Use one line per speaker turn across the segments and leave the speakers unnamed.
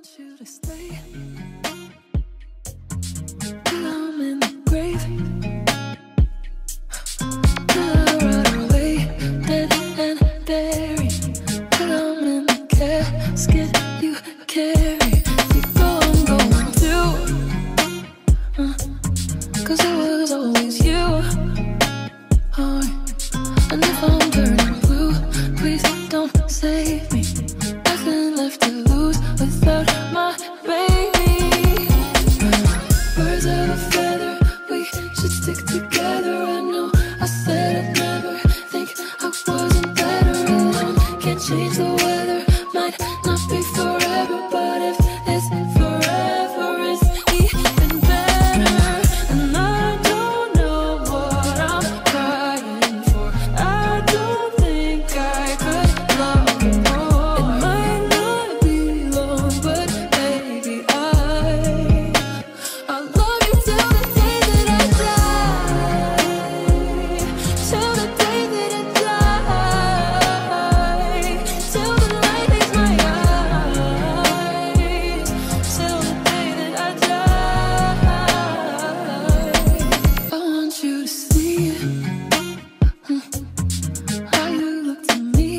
want you to stay. Till I'm in the grave. Till I rot away, dead and buried. Till I'm in the casket you carry. You go, I'm going too. 'Cause it was always you. Oh, and if I'm turning blue, please don't save me. Nothing left to lose without my baby. Birds of a feather, we should stick together. I know I said I'd never think I wasn't better alone. Can't change the weather, might not be forever, but if it's forever, it's even better. And I don't know what I'm crying for. I don't think I could love you more. It might not be long, but baby, I love you till the day that I die. Till the day that I die. Till the light leaves my eyes. Till the day that I die. I want you to see how you look to me.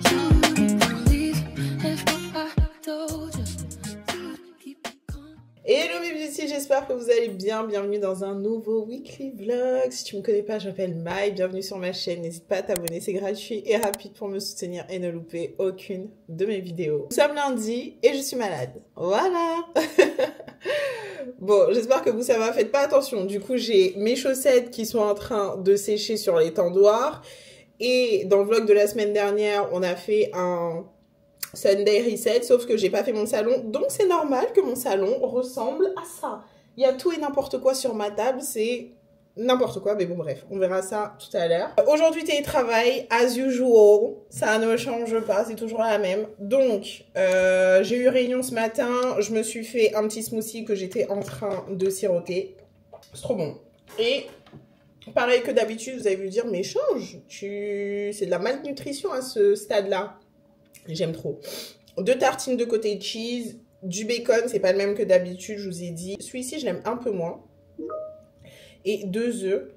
You wouldn't believe if I told you. You would keep me calm.
Hello mes beauty, j'espère que vous allez bien. Bienvenue dans un nouveau weekly vlog. Si tu me connais pas, je m'appelle Maï. Bienvenue sur ma chaîne. N'hésite pas à t'abonner, c'est gratuit et rapide pour me soutenir et ne louper aucune de mes vidéos. Nous sommes lundi et je suis malade. Voilà. Bon, j'espère que vous ça va. Faites pas attention. Du coup, j'ai mes chaussettes qui sont en train de sécher sur l'étendoir. Et dans le vlog de la semaine dernière, on a fait un Sunday reset, sauf que j'ai pas fait mon salon, donc c'est normal que mon salon ressemble à ça. Il y a tout et n'importe quoi sur ma table, c'est n'importe quoi, mais bon bref, on verra ça tout à l'heure. Aujourd'hui télétravail, as usual, ça ne change pas, c'est toujours la même. Donc, j'ai eu réunion ce matin, je me suis fait un petit smoothie que j'étais en train de siroter. C'est trop bon. Et pareil que d'habitude, vous avez vu dire, mais change, c'est de la malnutrition à ce stade-là. J'aime trop. 2 tartines de côté cheese, du bacon, c'est pas le même que d'habitude, je vous ai dit. Celui-ci, je l'aime un peu moins. Et 2 œufs.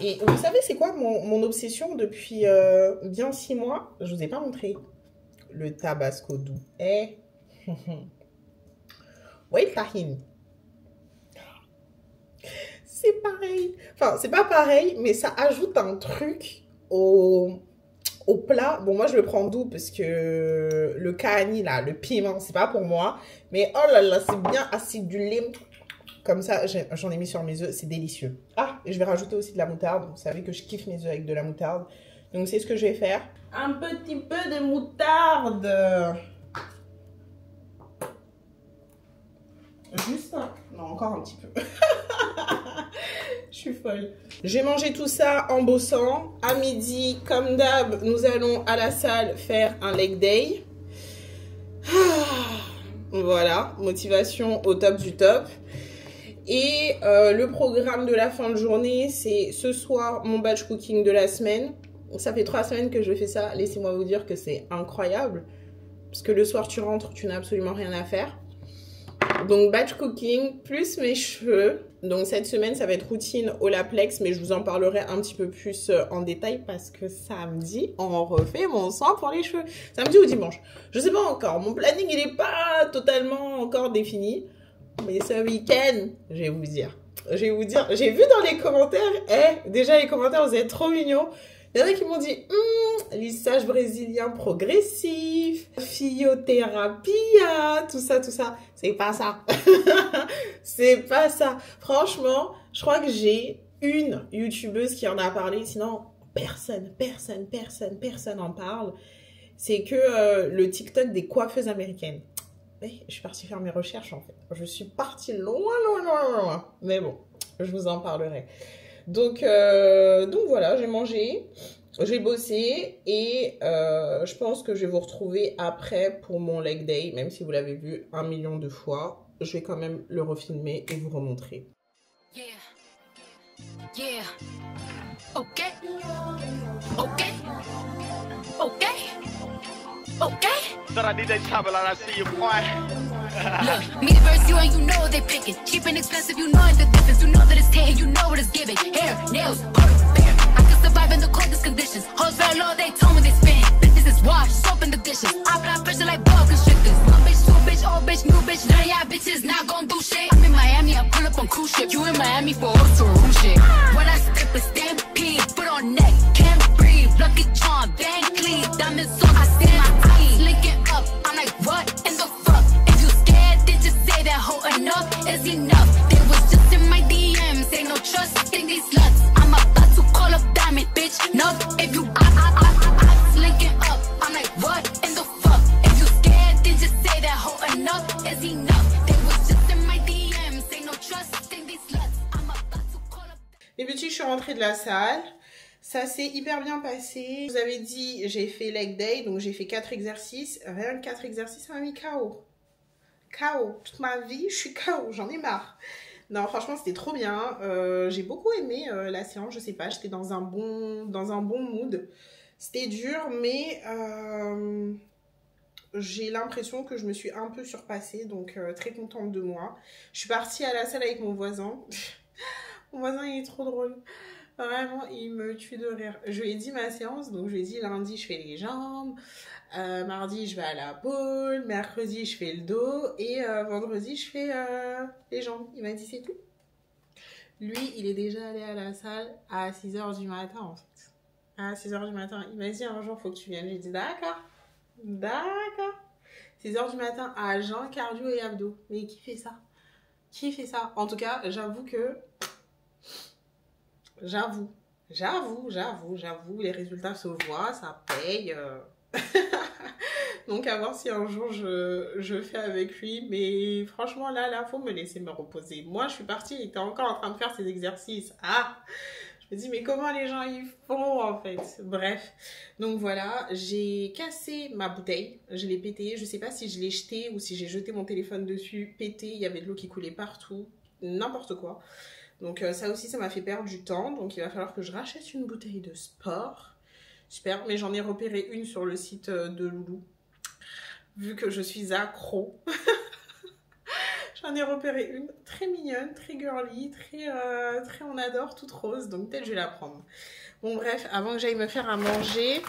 Et vous savez, c'est quoi mon obsession depuis bien 6 mois? Je vous ai pas montré. Le tabasco doux. Eh. Oui, tahine. C'est pareil. Enfin, c'est pas pareil, mais ça ajoute un truc au plat. Bon, moi, je le prends doux parce que le kahani, là, le piment, c'est pas pour moi. Mais oh là là, c'est bien acidulé. Comme ça, j'en ai mis sur mes œufs. C'est délicieux. Ah, et je vais rajouter aussi de la moutarde. Vous savez que je kiffe mes œufs avec de la moutarde. Donc, c'est ce que je vais faire. Un petit peu de moutarde. Juste un... Non, encore un petit peu. Je suis folle. J'ai mangé tout ça en bossant. À midi, comme d'hab, nous allons à la salle faire un leg day. Voilà, motivation au top du top. Et le programme de la fin de journée, c'est ce soir mon batch cooking de la semaine. Ça fait 3 semaines que je fais ça. Laissez-moi vous dire que c'est incroyable. Parce que le soir, tu rentres, tu n'as absolument rien à faire. Donc, batch cooking, plus mes cheveux. Donc, cette semaine, ça va être routine Olaplex, mais je vous en parlerai un petit peu plus en détail parce que samedi, on refait mon soin pour les cheveux. Samedi ou dimanche. Je sais pas encore. Mon planning, il n'est pas totalement encore défini. Mais ce week-end, je vais vous dire. J'ai vu dans les commentaires, déjà les commentaires, vous êtes trop mignons. Il y en a qui m'ont dit, lissage brésilien progressif, physiothérapie, tout ça. C'est pas ça. C'est pas ça. Franchement, je crois que j'ai une youtubeuse qui en a parlé. Sinon, personne en parle. C'est que le TikTok des coiffeuses américaines. Mais je suis partie faire mes recherches en fait. Je suis partie loin. Mais bon, je vous en parlerai. Donc voilà, j'ai mangé, j'ai bossé et je pense que je vais vous retrouver après pour mon leg day, même si vous l'avez vu 1 million de fois. Je vais quand même le refilmer et vous remontrer.
Yeah. Ok. Look, me versus you and you know they picking. Cheap and expensive, you know the difference. You know that it's hitting, you know what it's giving. Hair, nails, hair. I can survive in the coldest conditions. Hoes very low, they told me they spin. This is wash, soap in the dishes. I apply pressure like ball constrictors. One bitch, two bitch, old bitch, new bitch. None of y'all bitches not gon' do shit. I'm in Miami, I pull up on cruise ship. You in Miami for us to room shit. When I step a stampede, put on neck, can't breathe. Lucky charm, Van Cleef, diamonds on I stand my teeth. Linking up, I'm like, what in the fuck? If you scared, then just say that whole enough is enough. They was just in my DMs, ain't no trust in these sluts. I'm about to call up Diamond, bitch. No, if you linking up, I'm like, what in the fuck? If you scared, then just say that whole enough is enough. They was just in my DMs, ain't no trust in these sluts. I'm about to call up.
Les petits, je suis rentrée de la salle. Ça s'est hyper bien passé. Je vous avais dit, j'ai fait leg day, donc j'ai fait 4 exercices. Rien que 4 exercices, ça m'a mis KO. KO. Toute ma vie, je suis KO, j'en ai marre. Non, franchement, c'était trop bien. J'ai beaucoup aimé la séance, je sais pas, j'étais dans un bon mood. C'était dur, mais j'ai l'impression que je me suis un peu surpassée, donc très contente de moi. Je suis partie à la salle avec mon voisin. Mon voisin, il est trop drôle. Vraiment, il me tue de rire. Je lui ai dit ma séance, donc je lui ai dit lundi, je fais les jambes. Mardi, je vais à la pole. Mercredi, je fais le dos. Et vendredi, je fais les jambes. Il m'a dit c'est tout. Lui, il est déjà allé à la salle à 6 h du matin, en fait. À 6 h du matin. Il m'a dit un jour, faut que tu viennes. J'ai dit d'accord. D'accord. 6 h du matin à jeun, cardio et abdos. Mais qui fait ça? Qui fait ça? En tout cas, j'avoue que... J'avoue, les résultats se voient, ça paye. Donc à voir si un jour je fais avec lui. Mais franchement, là, faut me laisser me reposer. Moi, je suis partie, il était encore en train de faire ses exercices. Ah! Je me dis, mais comment les gens y font, en fait? Bref. Donc voilà, j'ai cassé ma bouteille. Je l'ai pétée. Je sais pas si je l'ai jetée ou si j'ai jeté mon téléphone dessus. Pété, il y avait de l'eau qui coulait partout. N'importe quoi. Donc ça aussi, ça m'a fait perdre du temps. Donc il va falloir que je rachète une bouteille de sport. Super, mais j'en ai repéré une sur le site de Loulou. Vu que je suis accro. J'en ai repéré une très mignonne, très girly, très on adore, toute rose. Donc peut-être je vais la prendre. Bon bref, avant que j'aille me faire à manger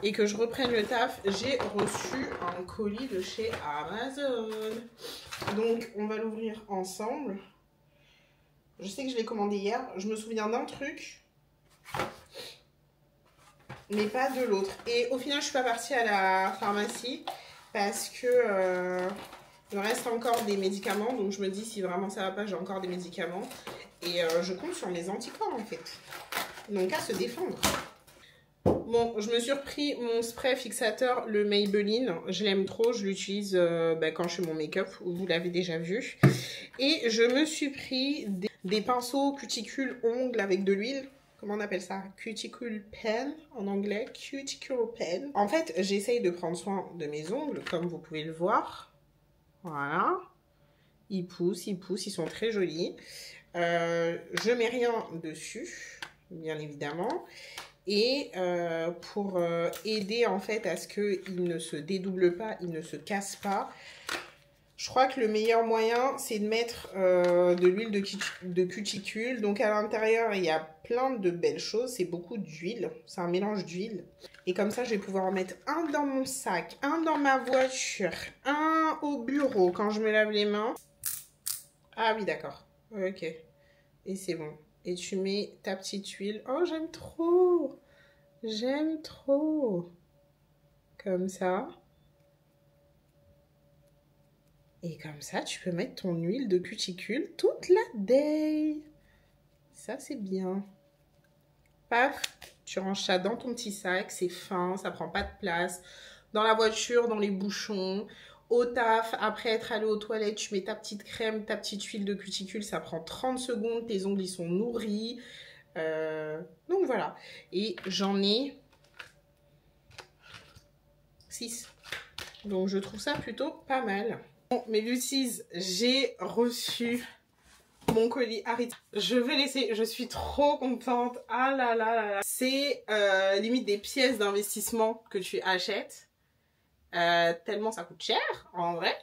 et que je reprenne le taf, j'ai reçu un colis de chez Amazon. Donc on va l'ouvrir ensemble. Je sais que je l'ai commandé hier. Je me souviens d'un truc, mais pas de l'autre. Et au final, je suis pas partie à la pharmacie parce que il me reste encore des médicaments. Donc je me dis, si vraiment ça va pas, j'ai encore des médicaments. Et je compte sur mes anticorps en fait. Donc à se défendre. Bon, je me suis repris mon spray fixateur, le Maybelline. Je l'aime trop, je l'utilise quand je fais mon make-up, vous l'avez déjà vu. Et je me suis pris des pinceaux cuticules ongles avec de l'huile. Comment on appelle ça? Cuticle pen en anglais. Cuticle pen. En fait, j'essaye de prendre soin de mes ongles, comme vous pouvez le voir. Voilà. Ils poussent, ils sont très jolis. Je mets rien dessus, bien évidemment. Et pour aider en fait à ce qu'il ne se dédouble pas, il ne se casse pas, je crois que le meilleur moyen c'est de mettre de l'huile de cuticule. Donc à l'intérieur il y a plein de belles choses, c'est beaucoup d'huile, c'est un mélange d'huile. Et comme ça je vais pouvoir en mettre un dans mon sac, un dans ma voiture, un au bureau quand je me lave les mains. Ah oui d'accord, ok. Et c'est bon. Et tu mets ta petite huile. Oh, j'aime trop. J'aime trop. Comme ça. Et comme ça, tu peux mettre ton huile de cuticule toute la day. Ça, c'est bien. Paf, tu ranges ça dans ton petit sac. C'est fin, ça prend pas de place. Dans la voiture, dans les bouchons. Au taf, après être allé aux toilettes, tu mets ta petite crème, ta petite huile de cuticule, ça prend 30 secondes, tes ongles ils sont nourris. Donc voilà. Et j'en ai 6. Donc je trouve ça plutôt pas mal. Bon, mes beauties, j'ai reçu mon colis Harry. Je vais laisser, je suis trop contente. Ah là là là là. C'est limite des pièces d'investissement que tu achètes. tellement ça coûte cher en vrai.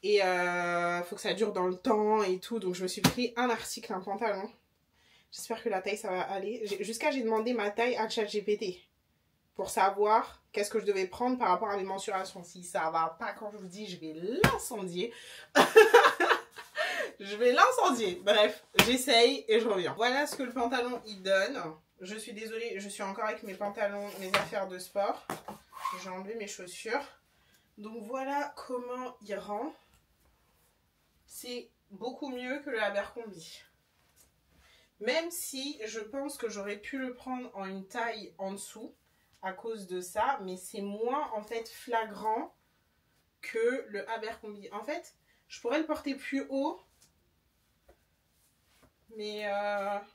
Et faut que ça dure dans le temps et tout. Donc je me suis pris un article, un pantalon. J'espère que la taille ça va aller. J'ai demandé ma taille à ChatGPT pour savoir qu'est-ce que je devais prendre par rapport à mes mensurations. Si ça va pas, quand je vous dis, je vais l'incendier. Je vais l'incendier. Bref, j'essaye et je reviens. Voilà ce que le pantalon il donne. Je suis désolée, je suis encore avec mes pantalons, mes affaires de sport. J'ai enlevé mes chaussures. Donc voilà comment il rend. C'est beaucoup mieux que le Abercrombie. Même si je pense que j'aurais pu le prendre en une taille en dessous à cause de ça. Mais c'est moins en fait flagrant que le Abercrombie. En fait, je pourrais le porter plus haut. Mais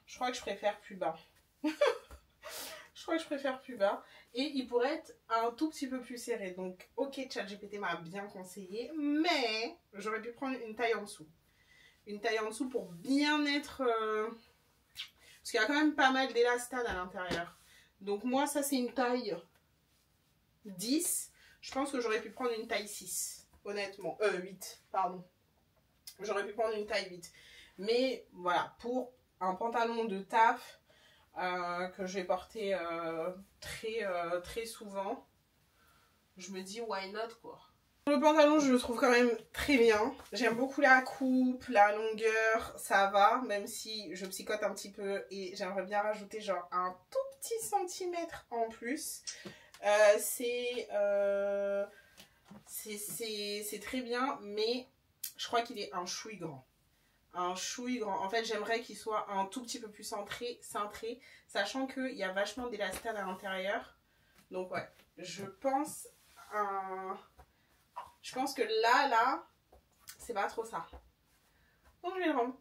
je crois que je préfère plus bas. Je crois que je préfère plus bas. Et il pourrait être un tout petit peu plus serré. Donc, ok, ChatGPT m'a bien conseillé. Mais j'aurais pu prendre une taille en dessous. Une taille en dessous pour bien être... Parce qu'il y a quand même pas mal d'élastane à l'intérieur. Donc moi, ça c'est une taille 10. Je pense que j'aurais pu prendre une taille 6. Honnêtement. 8, pardon. J'aurais pu prendre une taille 8. Mais voilà, pour un pantalon de taf que je vais porter très souvent, je me dis why not quoi. Le pantalon je le trouve quand même très bien. J'aime beaucoup la coupe, la longueur, ça va, même si je psychote un petit peu et j'aimerais bien rajouter genre un tout petit centimètre en plus. C'est très bien, mais je crois qu'il est un chouï grand. Un chouï grand. En fait, j'aimerais qu'il soit un tout petit peu plus cintré, sachant qu'il y a vachement d'élastane à l'intérieur. Donc ouais, je pense que là, c'est pas trop ça. Donc je vais le rendre.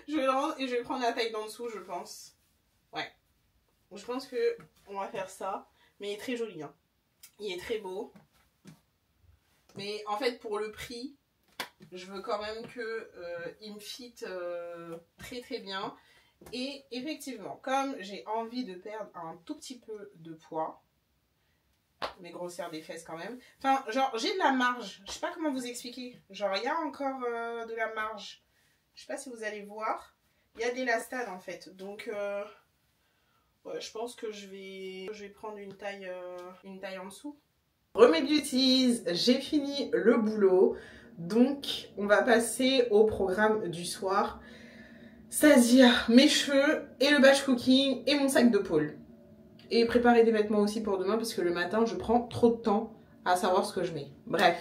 Je vais le rendre et je vais prendre la taille d'en dessous, je pense. Ouais. Je pense que on va faire ça. Mais il est très joli, hein. Il est très beau. Mais en fait, pour le prix, je veux quand même qu'il me fit très bien. Et effectivement, comme j'ai envie de perdre un tout petit peu de poids, mais grossir des fesses quand même. Enfin, genre, j'ai de la marge. Je sais pas comment vous expliquer. Genre, il y a encore de la marge. Je sais pas si vous allez voir. Il y a de l'élastane en fait. Donc, ouais, je pense que je vais prendre une taille en dessous. Remets Beauties, j'ai fini le boulot. Donc, on va passer au programme du soir. C'est-à-dire mes cheveux et le batch cooking et mon sac de pôle. Et préparer des vêtements aussi pour demain parce que le matin, je prends trop de temps à savoir ce que je mets. Bref.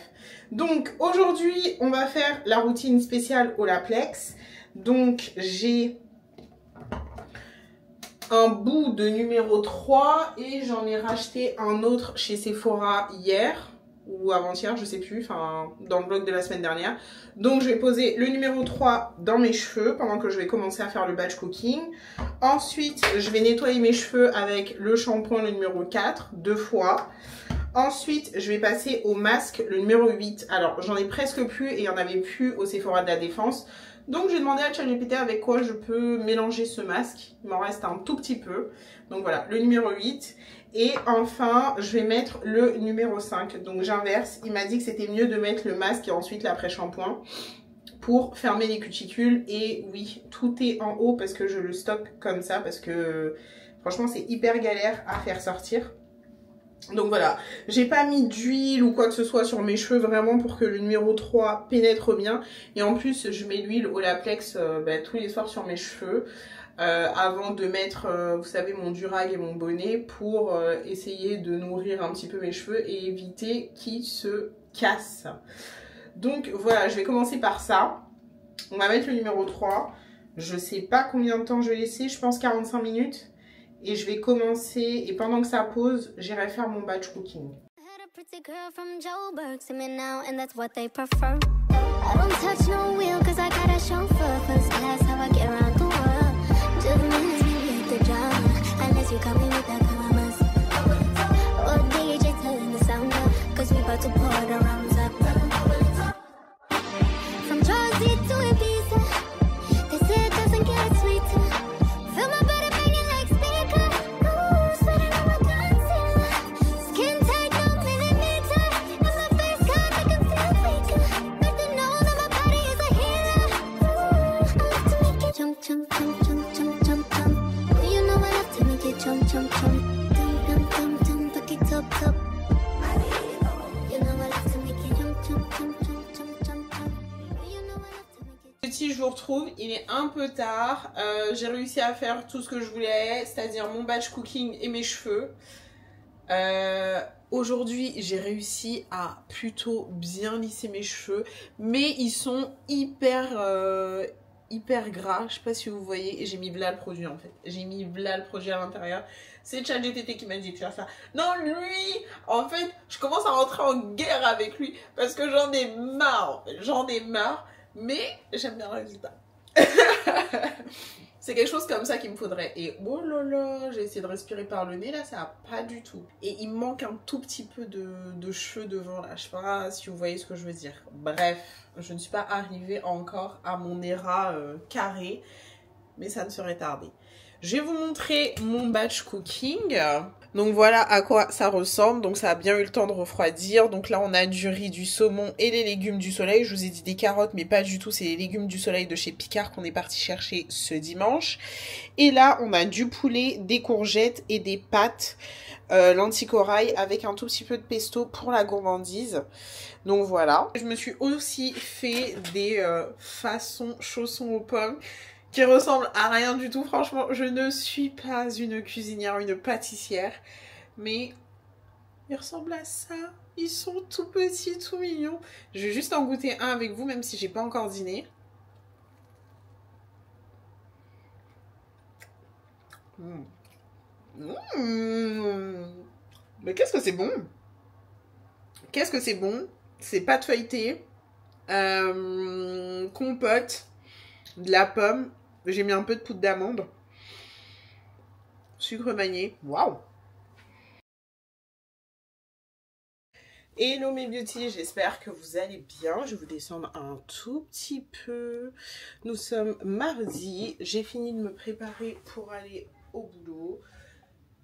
Donc, aujourd'hui, on va faire la routine spéciale Olaplex. Donc, j'ai un bout de numéro 3 et j'en ai racheté un autre chez Sephora hier ou avant-hier, je sais plus, enfin dans le vlog de la semaine dernière. Donc je vais poser le numéro 3 dans mes cheveux pendant que je vais commencer à faire le batch cooking. Ensuite, je vais nettoyer mes cheveux avec le shampoing le numéro 4 2 fois. Ensuite, je vais passer au masque le numéro 8. Alors, j'en ai presque plus et il n'y en avait plus au Sephora de la Défense. Donc, j'ai demandé à ChatGPT avec quoi je peux mélanger ce masque. Il m'en reste un tout petit peu. Donc, voilà, le numéro 8. Et enfin, je vais mettre le numéro 5. Donc, j'inverse. Il m'a dit que c'était mieux de mettre le masque et ensuite l'après-shampoing pour fermer les cuticules. Et oui, tout est en haut parce que je le stocke comme ça. Parce que, franchement, c'est hyper galère à faire sortir. Donc voilà, j'ai pas mis d'huile ou quoi que ce soit sur mes cheveux vraiment pour que le numéro 3 pénètre bien. Et en plus, je mets l'huile Olaplex tous les soirs sur mes cheveux avant de mettre, vous savez, mon durag et mon bonnet pour essayer de nourrir un petit peu mes cheveux et éviter qu'ils se cassent. Donc voilà, je vais commencer par ça. On va mettre le numéro 3. Je sais pas combien de temps je vais laisser, je pense 45 minutes. Et je vais commencer, et pendant que ça pose, j'irai faire mon batch cooking. je vous retrouve, il est un peu tard. J'ai réussi à faire tout ce que je voulais, c'est-à-dire mon batch cooking et mes cheveux. Aujourd'hui, j'ai réussi à plutôt bien lisser mes cheveux, mais ils sont hyper gras. Je sais pas si vous voyez, et j'ai mis là le produit en fait. J'ai mis là le produit à l'intérieur. C'est ChatGPT qui m'a dit de faire ça. Non, lui, en fait, je commence à rentrer en guerre avec lui parce que j'en ai marre. J'en ai marre, mais j'aime bien le résultat. C'est quelque chose comme ça qu'il me faudrait. Et oh là là, j'ai essayé de respirer par le nez, là, ça va pas du tout. Et il me manque un tout petit peu de cheveux devant, là. Je sais pas si vous voyez ce que je veux dire. Bref, je ne suis pas arrivée encore à mon éra carré, mais ça ne serait tardé. Je vais vous montrer mon batch cooking. Donc voilà à quoi ça ressemble. Donc ça a bien eu le temps de refroidir. Donc là on a du riz, du saumon et les légumes du soleil. Je vous ai dit des carottes mais pas du tout. C'est les légumes du soleil de chez Picard qu'on est parti chercher ce dimanche. Et là on a du poulet, des courgettes et des pâtes lentilles corail avec un tout petit peu de pesto pour la gourmandise. Donc voilà. Je me suis aussi fait des façons chaussons aux pommes qui ressemble à rien du tout. Franchement, je ne suis pas une cuisinière, une pâtissière, mais ils ressemblent à ça. Ils sont tout petits, tout mignons. Je vais juste en goûter un avec vous, même si j'ai pas encore dîné. Mais qu'est-ce que c'est bon! Qu'est-ce que c'est bon! C'est pâte feuilletée, compote, de la pomme. J'ai mis un peu de poudre d'amande. Sucre vanillé. Waouh! Hello mes beauty, j'espère que vous allez bien. Je vais vous descendre un tout petit peu. Nous sommes mardi. J'ai fini de me préparer pour aller au boulot.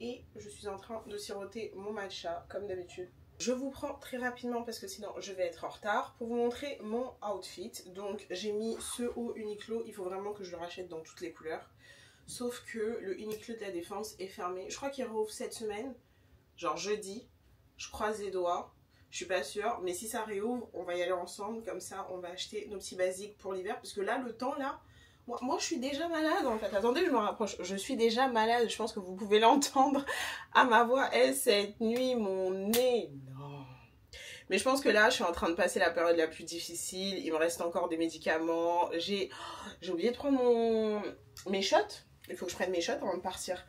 Et je suis en train de siroter mon matcha, comme d'habitude. Je vous prends très rapidement parce que sinon je vais être en retard pour vous montrer mon outfit. Donc j'ai mis ce haut Uniqlo, il faut vraiment que je le rachète dans toutes les couleurs. Sauf que le Uniqlo de la Défense est fermé. Je crois qu'il rouvre cette semaine, genre jeudi. Je croise les doigts, je suis pas sûre. Mais si ça réouvre, on va y aller ensemble. Comme ça on va acheter nos petits basiques pour l'hiver. Parce que là le temps là, moi je suis déjà malade en fait. Attendez, je me rapproche. Je suis déjà malade, je pense que vous pouvez l'entendre à ma voix. Et cette nuit, mon nez... Mais je pense que là, je suis en train de passer la période la plus difficile. Il me reste encore des médicaments. J'ai oublié de prendre mes shots. Il faut que je prenne mes shots avant de partir.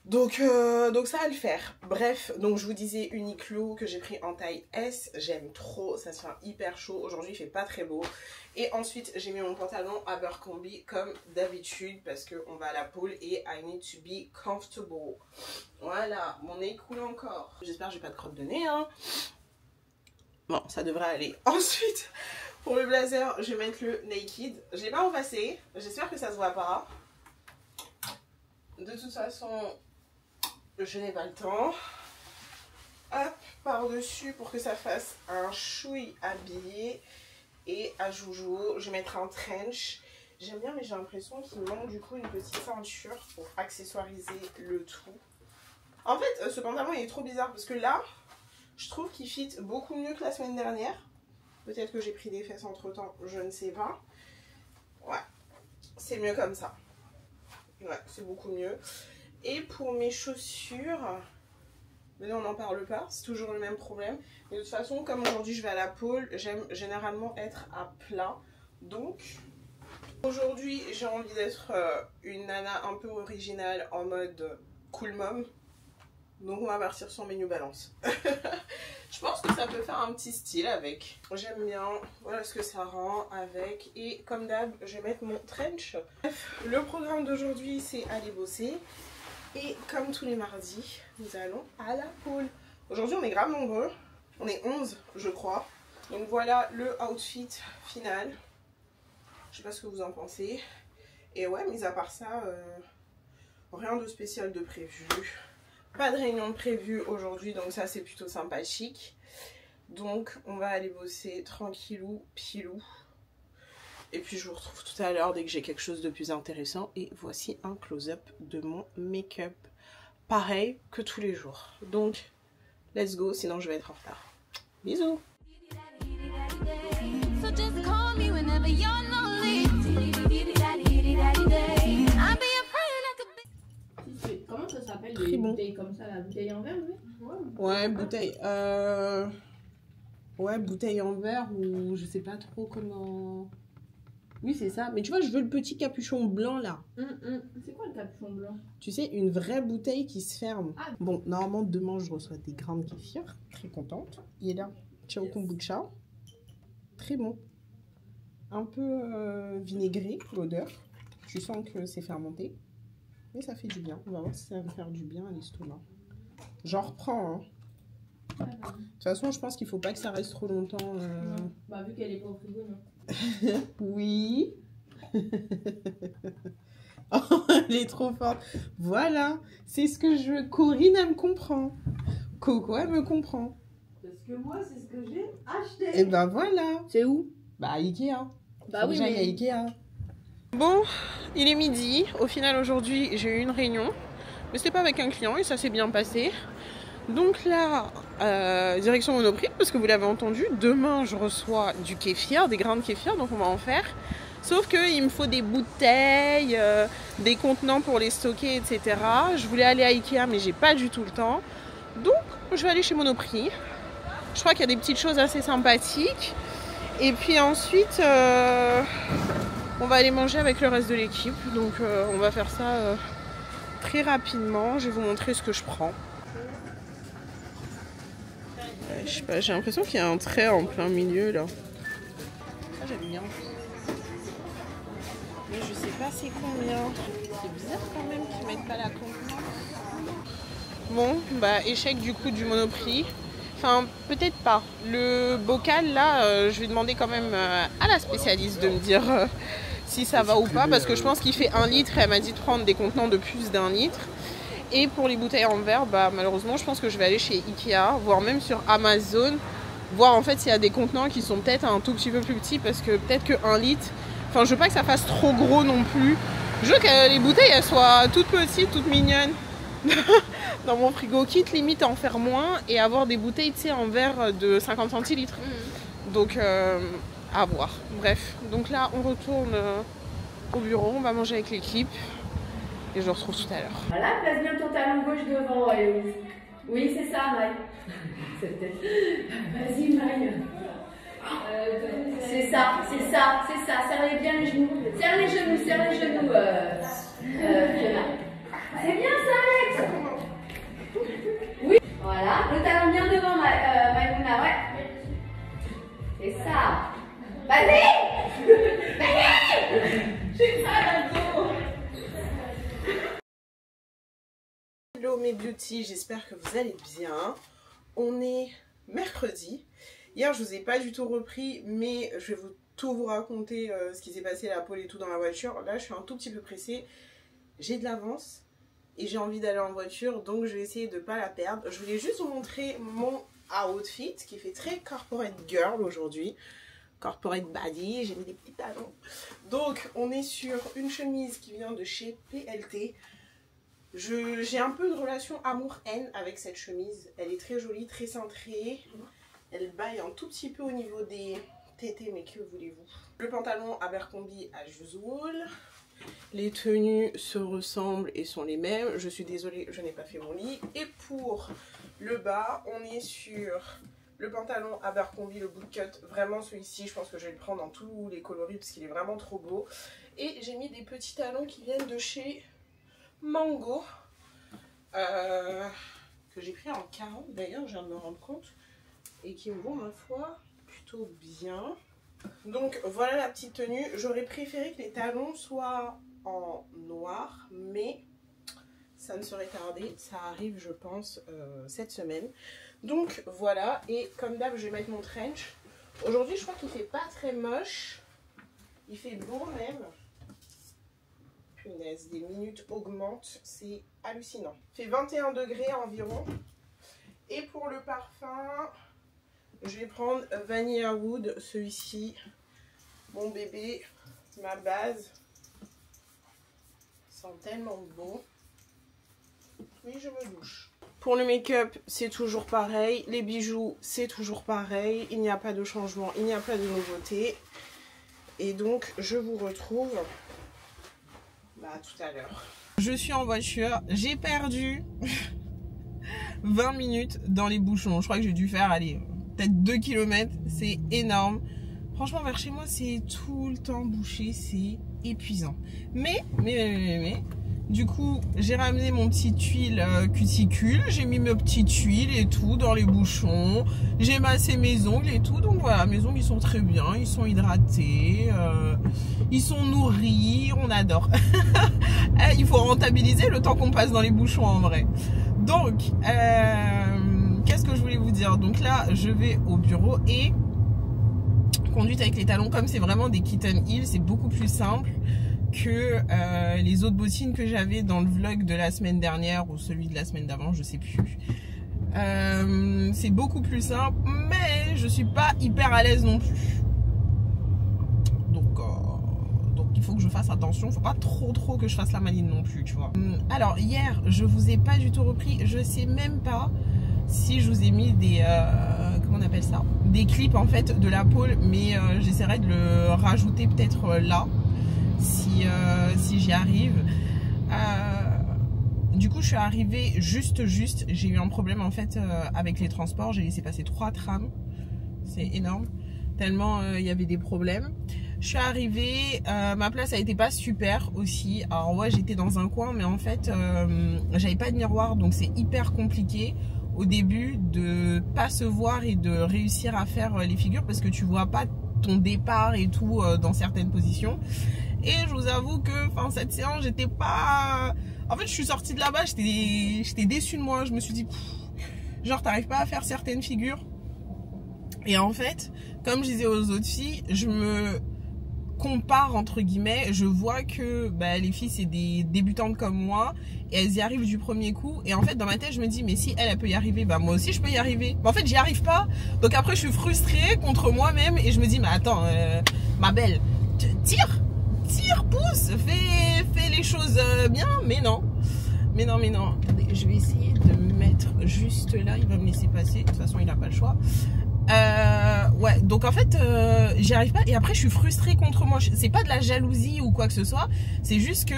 Donc ça va le faire. Bref, donc je vous disais Uniqlo que j'ai pris en taille S. J'aime trop, ça se fait hyper chaud. Aujourd'hui, il fait pas très beau. Et ensuite, j'ai mis mon pantalon Abercrombie comme d'habitude parce qu'on va à la pôle et I need to be comfortable. Voilà, mon nez coule encore. J'espère que j'ai pas de crotte de nez, hein. Bon, ça devrait aller. Ensuite, pour le blazer, je vais mettre le Naked. Je ne l'ai pas envasé. J'espère que ça se voit pas. De toute façon, je n'ai pas le temps. Hop, par-dessus pour que ça fasse un chouille habillé. Et à joujou, je vais mettre un trench. J'aime bien, mais j'ai l'impression qu'il manque du coup une petite ceinture pour accessoiriser le tout. En fait, ce pantalon il est trop bizarre parce que là... Je trouve qu'il fit beaucoup mieux que la semaine dernière. Peut-être que j'ai pris des fesses entre temps, je ne sais pas. Ouais, c'est mieux comme ça. Ouais, c'est beaucoup mieux. Et pour mes chaussures, mais là on n'en parle pas, c'est toujours le même problème. Mais de toute façon, comme aujourd'hui je vais à la pôle, j'aime généralement être à plat. Donc, aujourd'hui j'ai envie d'être une nana un peu originale en mode cool mom. Donc on va partir sur mes New Balance. Je pense que ça peut faire un petit style avec. J'aime bien. Voilà ce que ça rend avec. Et comme d'hab, je vais mettre mon trench. Bref, le programme d'aujourd'hui, c'est aller bosser. Et comme tous les mardis, nous allons à la pôle. Aujourd'hui, on est grave nombreux. On est 11, je crois. Donc voilà le outfit final. Je sais pas ce que vous en pensez. Et ouais, mis à part ça, rien de spécial de prévu. Pas de réunion de prévue aujourd'hui, donc ça c'est plutôt sympathique. Donc on va aller bosser tranquillou, pilou. Et puis je vous retrouve tout à l'heure dès que j'ai quelque chose de plus intéressant. Et voici un close-up de mon make-up. Pareil que tous les jours. Donc let's go, sinon je vais être en retard. Bisous. So just call me whenever you're lonely.
Comment ça s'appelle
Très
les
bon.
bouteilles comme ça, la bouteille en verre, oui?
Ouais, bouteille. Ouais, bouteille en verre ou je sais pas trop comment. Oui, c'est ça. Mais tu vois, je veux le petit capuchon blanc là.
C'est quoi le capuchon blanc?
Tu sais, une vraie bouteille qui se ferme.
Ah.
Bon, normalement, demain, je reçois des grains de kéfir. Très contente. Il est là. Ciao kombucha. Très bon. Un peu vinaigré, l'odeur. Tu sens que c'est fermenté. Mais ça fait du bien. On va voir si ça va me faire du bien à l'estomac. J'en reprends, hein. De toute façon, je pense qu'il faut pas que ça reste trop longtemps.
Non. Bah, vu qu'elle est pas au frigo, non.
Oui. Oh, elle est trop forte. Voilà. C'est ce que je veux. Corinne, elle me comprend. Coco, elle me comprend.
Parce que moi, c'est ce que j'ai acheté.
Et ben voilà.
C'est où?
Bah, Ikea.
Bah oui,
Déjà,
mais...
il y a Ikea. Bon, il est midi. Au final, aujourd'hui, j'ai eu une réunion. Mais c'était pas avec un client et ça s'est bien passé. Donc là, direction Monoprix, parce que vous l'avez entendu, demain je reçois du kéfir, des grains de kéfir, donc on va en faire. Sauf qu'il me faut des bouteilles, des contenants pour les stocker, etc. Je voulais aller à Ikea, mais j'ai pas du tout le temps. Donc, je vais aller chez Monoprix. Je crois qu'il y a des petites choses assez sympathiques. Et puis ensuite, on va aller manger avec le reste de l'équipe. Donc, on va faire ça très rapidement. Je vais vous montrer ce que je prends. Je sais pas, j'ai l'impression qu'il y a un trait en plein milieu là. Ça j'aime bien. Mais je sais pas c'est combien. C'est bizarre quand même qu'ils mettent pas la contenance. Bon, bah échec du coup du Monoprix. Enfin, peut-être pas. Le bocal là, je vais demander quand même à la spécialiste de me dire si ça va ou pas. Parce que je pense qu'il fait 1 litre et elle m'a dit de prendre des contenants de plus d'1 litre. Et pour les bouteilles en verre, bah, malheureusement, je pense que je vais aller chez Ikea, voire même sur Amazon, voir en fait s'il y a des contenants qui sont peut-être un tout petit peu plus petits, parce que peut-être que 1 litre, enfin je veux pas que ça fasse trop gros non plus. Je veux que les bouteilles elles soient toutes petites, toutes mignonnes. Dans mon frigo, quitte limite à en faire moins et avoir des bouteilles tu sais, en verre de 50 centilitres. Donc à voir. Bref, donc là on retourne au bureau, on va manger avec l'équipe. Et je vous retrouve tout à l'heure.
Voilà, place bien ton talon gauche devant, Héloïse. Oui, c'est ça, Maï. Vas-y, Maï. C'est ça, c'est ça, c'est ça. Serrez bien les genoux. Serre les genoux, serre les genoux. C'est bien ça, Alex. Oui. Voilà, le talon bien devant, Maïmouna, ouais. C'est ça. Vas-y. Vas-y. J'ai ça dans le dos.
Hello mes beauty, j'espère que vous allez bien. On est mercredi. Hier je vous ai pas du tout repris, mais je vais tout vous raconter ce qui s'est passé à la pole et tout dans la voiture. Là je suis un tout petit peu pressée. J'ai de l'avance et j'ai envie d'aller en voiture, donc je vais essayer de pas la perdre. Je voulais juste vous montrer mon outfit qui fait très corporate girl aujourd'hui. Corporate body, j'ai mis des petits talons. Donc on est sur une chemise qui vient de chez PLT. J'ai un peu de relation amour-haine avec cette chemise. Elle est très jolie, très cintrée. Elle baille un tout petit peu au niveau des tétés, mais que voulez-vous. Le pantalon Abercrombie as usual. Les tenues se ressemblent et sont les mêmes. Je suis désolée, je n'ai pas fait mon lit. Et pour le bas, on est sur le pantalon Abercrombie, le bootcut. Vraiment celui-ci, je pense que je vais le prendre dans tous les coloris parce qu'il est vraiment trop beau. Et j'ai mis des petits talons qui viennent de chez Mango, que j'ai pris en 40 d'ailleurs, je viens de me rendre compte, et qui me vont ma foi plutôt bien. Donc voilà la petite tenue. J'aurais préféré que les talons soient en noir, mais ça ne serait tardé, ça arrive je pense cette semaine. Donc voilà, et comme d'hab je vais mettre mon trench. Aujourd'hui je crois qu'il fait pas très moche, il fait beau même. Punaise, des minutes augmentent, c'est hallucinant. Il fait 21 degrés environ. Et pour le parfum, je vais prendre Vanilla Wood, celui-ci, mon bébé, ma base. Il sent tellement bon. Oui, je me douche. Pour le make-up, c'est toujours pareil. Les bijoux, c'est toujours pareil. Il n'y a pas de changement, il n'y a pas de nouveauté. Et donc, je vous retrouve tout à l'heure. Je suis en voiture. J'ai perdu 20 minutes dans les bouchons. Je crois que j'ai dû faire, allez, peut-être 2 km. C'est énorme. Franchement, vers chez moi, c'est tout le temps bouché. C'est épuisant. Mais, du coup, j'ai ramené mon petit tuile cuticule. J'ai mis mes petites tuiles et tout dans les bouchons. J'ai massé mes ongles et tout. Donc voilà, mes ongles, ils sont très bien. Ils sont hydratés. Ils sont nourris. On adore. Il faut rentabiliser le temps qu'on passe dans les bouchons en vrai. Donc, qu'est-ce que je voulais vous dire? Donc là, je vais au bureau et conduite avec les talons. Comme c'est vraiment des kitten heels, c'est beaucoup plus simple que les autres bottines que j'avais dans le vlog de la semaine dernière ou celui de la semaine d'avant, je sais plus. C'est beaucoup plus simple, mais je suis pas hyper à l'aise non plus. Donc il faut que je fasse attention, faut pas trop que je fasse la maline non plus, tu vois. Alors hier, je vous ai pas du tout repris, je sais même pas si je vous ai mis des comment on appelle ça, des clips en fait de la pole, mais j'essaierai de le rajouter peut-être là si j'y arrive. Du coup je suis arrivée juste, j'ai eu un problème en fait avec les transports, j'ai laissé passer 3 trams, c'est énorme, tellement il y avait des problèmes. Je suis arrivée, ma place elle était pas super aussi, alors ouais j'étais dans un coin, mais en fait j'avais pas de miroir, donc c'est hyper compliqué au début de pas se voir et de réussir à faire les figures parce que tu vois pas ton départ et tout dans certaines positions. Et je vous avoue que cette séance, j'étais pas... En fait, je suis sortie de là-bas, j'étais déçue de moi. Je me suis dit, genre, t'arrives pas à faire certaines figures. Et en fait, comme je disais aux autres filles, je me compare, entre guillemets. Je vois que les filles, c'est des débutantes comme moi. Et elles y arrivent du premier coup. Et en fait, dans ma tête, je me dis, mais si elle peut y arriver, moi aussi, je peux y arriver. Mais en fait, j'y arrive pas. Donc après, je suis frustrée contre moi-même. Et je me dis, mais attends, ma belle, tire, pousse, fais les choses bien, mais non. Attendez, je vais essayer de me mettre juste là, il va me laisser passer, de toute façon il n'a pas le choix. Ouais, donc en fait j'y arrive pas et après je suis frustrée contre moi. C'est pas de la jalousie ou quoi que ce soit, c'est juste que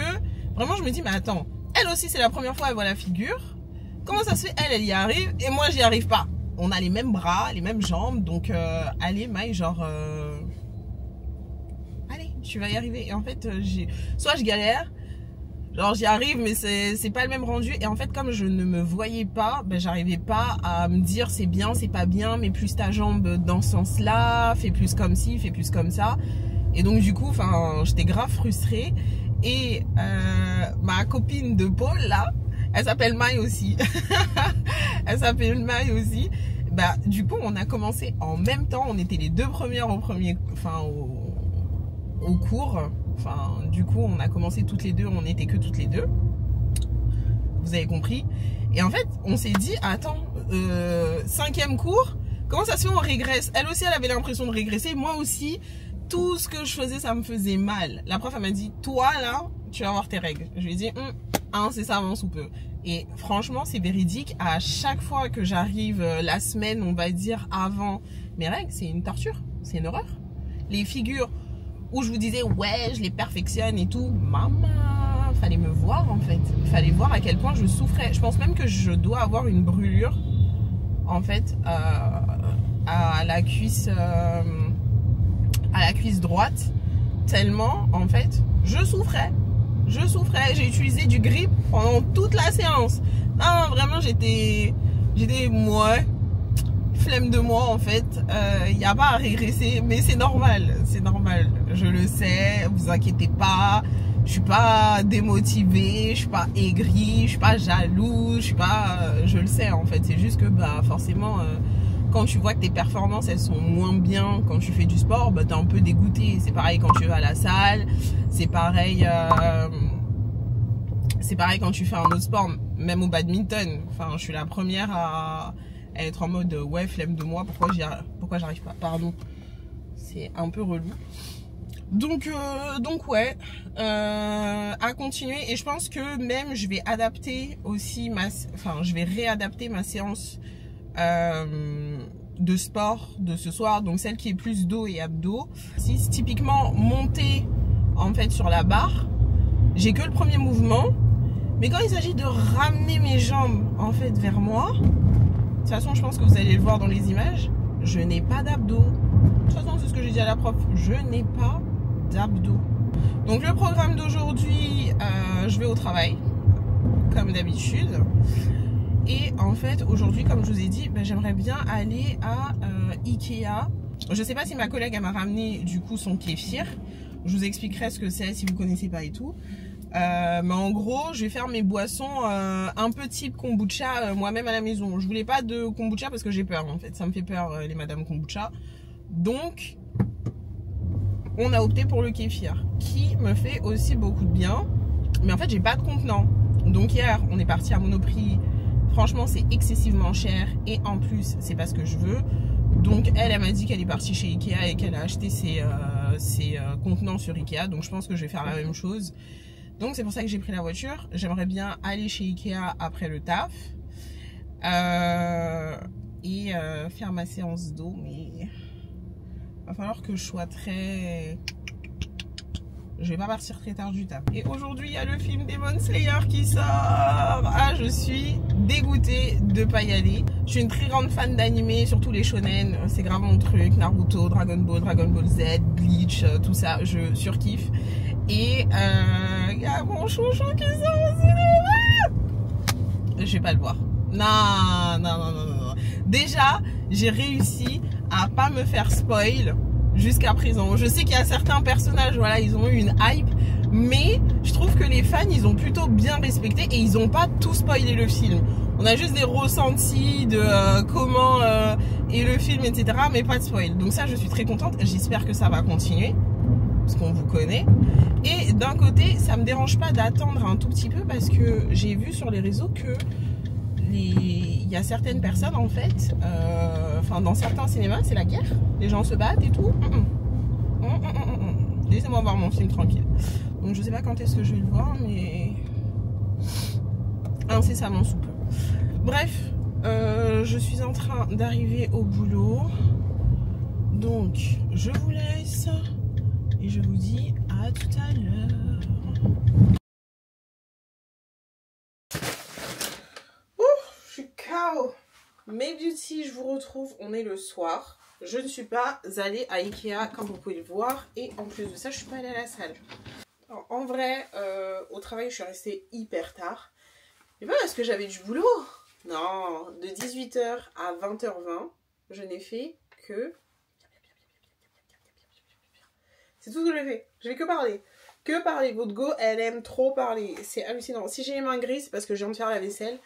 vraiment je me dis mais attends, elle aussi c'est la première fois elle voit la figure, comment ça se fait elle y arrive et moi j'y arrive pas? On a les mêmes bras, les mêmes jambes, donc allez Maï, genre tu vas y arriver. Et en fait soit je galère, genre j'y arrive mais c'est pas le même rendu. Et en fait comme je ne me voyais pas, j'arrivais pas à me dire c'est bien, c'est pas bien, mais plus ta jambe dans ce sens là, fais plus comme ci, fais plus comme ça. Et donc du coup j'étais grave frustrée. Et ma copine de Paul là, elle s'appelle Maï aussi. Elle s'appelle Maï aussi. Du coup on a commencé en même temps, on était les deux premières au cours. Du coup on a commencé toutes les deux, on n'était que toutes les deux, vous avez compris. Et en fait on s'est dit attends, 5e cours, comment ça se fait on régresse? Elle aussi elle avait l'impression de régresser, moi aussi tout ce que je faisais ça me faisait mal. La prof elle m'a dit toi là tu vas avoir tes règles. Je lui ai dit c'est ça avant sous peu. Et franchement c'est véridique, à chaque fois que j'arrive la semaine on va dire avant mes règles, c'est une torture, c'est une horreur. Les figures où je vous disais ouais je les perfectionne et tout, maman, fallait me voir en fait, fallait voir à quel point je souffrais. Je pense même que je dois avoir une brûlure en fait à la cuisse droite, tellement en fait je souffrais, j'ai utilisé du grip pendant toute la séance. Non vraiment j'étais flemme de moi en fait, il n'y a pas à régresser, mais c'est normal, je le sais, vous inquiétez pas, je suis pas démotivée, je suis pas aigrie, je suis pas jalouse, je le sais en fait, c'est juste que forcément quand tu vois que tes performances elles sont moins bien quand tu fais du sport, t'es un peu dégoûté. C'est pareil quand tu vas à la salle, c'est pareil quand tu fais un autre sport, même au badminton. Je suis la première à être en mode ouais flemme de moi, pourquoi j'arrive pas, pardon, c'est un peu relou. Donc ouais, à continuer. Et je pense que même je vais adapter aussi je vais réadapter ma séance de sport de ce soir, donc celle qui est plus dos et abdos. Si c'est typiquement monter en fait sur la barre, j'ai que le premier mouvement, mais quand il s'agit de ramener mes jambes en fait vers moi, de toute façon je pense que vous allez le voir dans les images, je n'ai pas d'abdos. De toute façon c'est ce que j'ai dit à la prof, je n'ai pas d'abdos. Donc le programme d'aujourd'hui, je vais au travail comme d'habitude. Et en fait aujourd'hui, comme je vous ai dit, j'aimerais bien aller à Ikea. Je sais pas si ma collègue m'a ramené du coup son kéfir. Je vous expliquerai ce que c'est si vous connaissez pas et tout. Mais en gros, je vais faire mes boissons un peu type kombucha moi-même à la maison. Je voulais pas de kombucha parce que j'ai peur en fait. Ça me fait peur les madame kombucha. Donc, on a opté pour le kéfir qui me fait aussi beaucoup de bien. Mais en fait, j'ai pas de contenant. Donc hier, on est parti à Monoprix. Franchement, c'est excessivement cher et en plus, c'est pas ce que je veux. Donc elle m'a dit qu'elle est partie chez Ikea et qu'elle a acheté ses contenants sur Ikea. Donc je pense que je vais faire la même chose. Donc c'est pour ça que j'ai pris la voiture. J'aimerais bien aller chez Ikea après le taf. Et faire ma séance d'eau. Mais il va falloir que je sois très... Je vais pas partir très tard du taf. Et aujourd'hui, il y a le film Demon Slayer qui sort. Ah, je suis dégoûtée de pas y aller. Je suis une très grande fan d'anime, surtout les shonen. C'est grave mon truc. Naruto, Dragon Ball Z, Bleach, tout ça. Je surkiffe. Et il y a mon chouchou qui sort au cinéma. Je vais pas le voir. Non. Déjà, j'ai réussi à pas me faire spoil jusqu'à présent. Je sais qu'il y a certains personnages, voilà, ils ont eu une hype, mais je trouve que les fans, ils ont plutôt bien respecté et ils ont pas tout spoilé le film. On a juste des ressentis de comment est le film, etc., mais pas de spoil. Donc ça, je suis très contente. J'espère que ça va continuer, parce qu'on vous connaît. Et d'un côté, ça me dérange pas d'attendre un tout petit peu, parce que j'ai vu sur les réseaux que il y a certaines personnes en fait, enfin dans certains cinémas c'est la guerre, les gens se battent et tout. Laissez-moi voir mon film tranquille. Donc je sais pas quand est-ce que je vais le voir, mais incessamment sous peu. Bref, je suis en train d'arriver au boulot, donc je vous laisse et je vous dis à tout à l'heure. Je suis KO. Mes beauty, je vous retrouve, on est le soir. Je ne suis pas allée à Ikea comme vous pouvez le voir. Et en plus de ça, je suis pas allée à la salle. Alors, en vrai, au travail, je suis restée hyper tard. Mais pas parce que j'avais du boulot. Non, de 18h à 20h20, je n'ai fait que... C'est tout ce que j'ai fait. Je vais que parler. Que parler. Votre go, elle aime trop parler. C'est hallucinant. Si j'ai les mains grises, c'est parce que je viens de faire la vaisselle.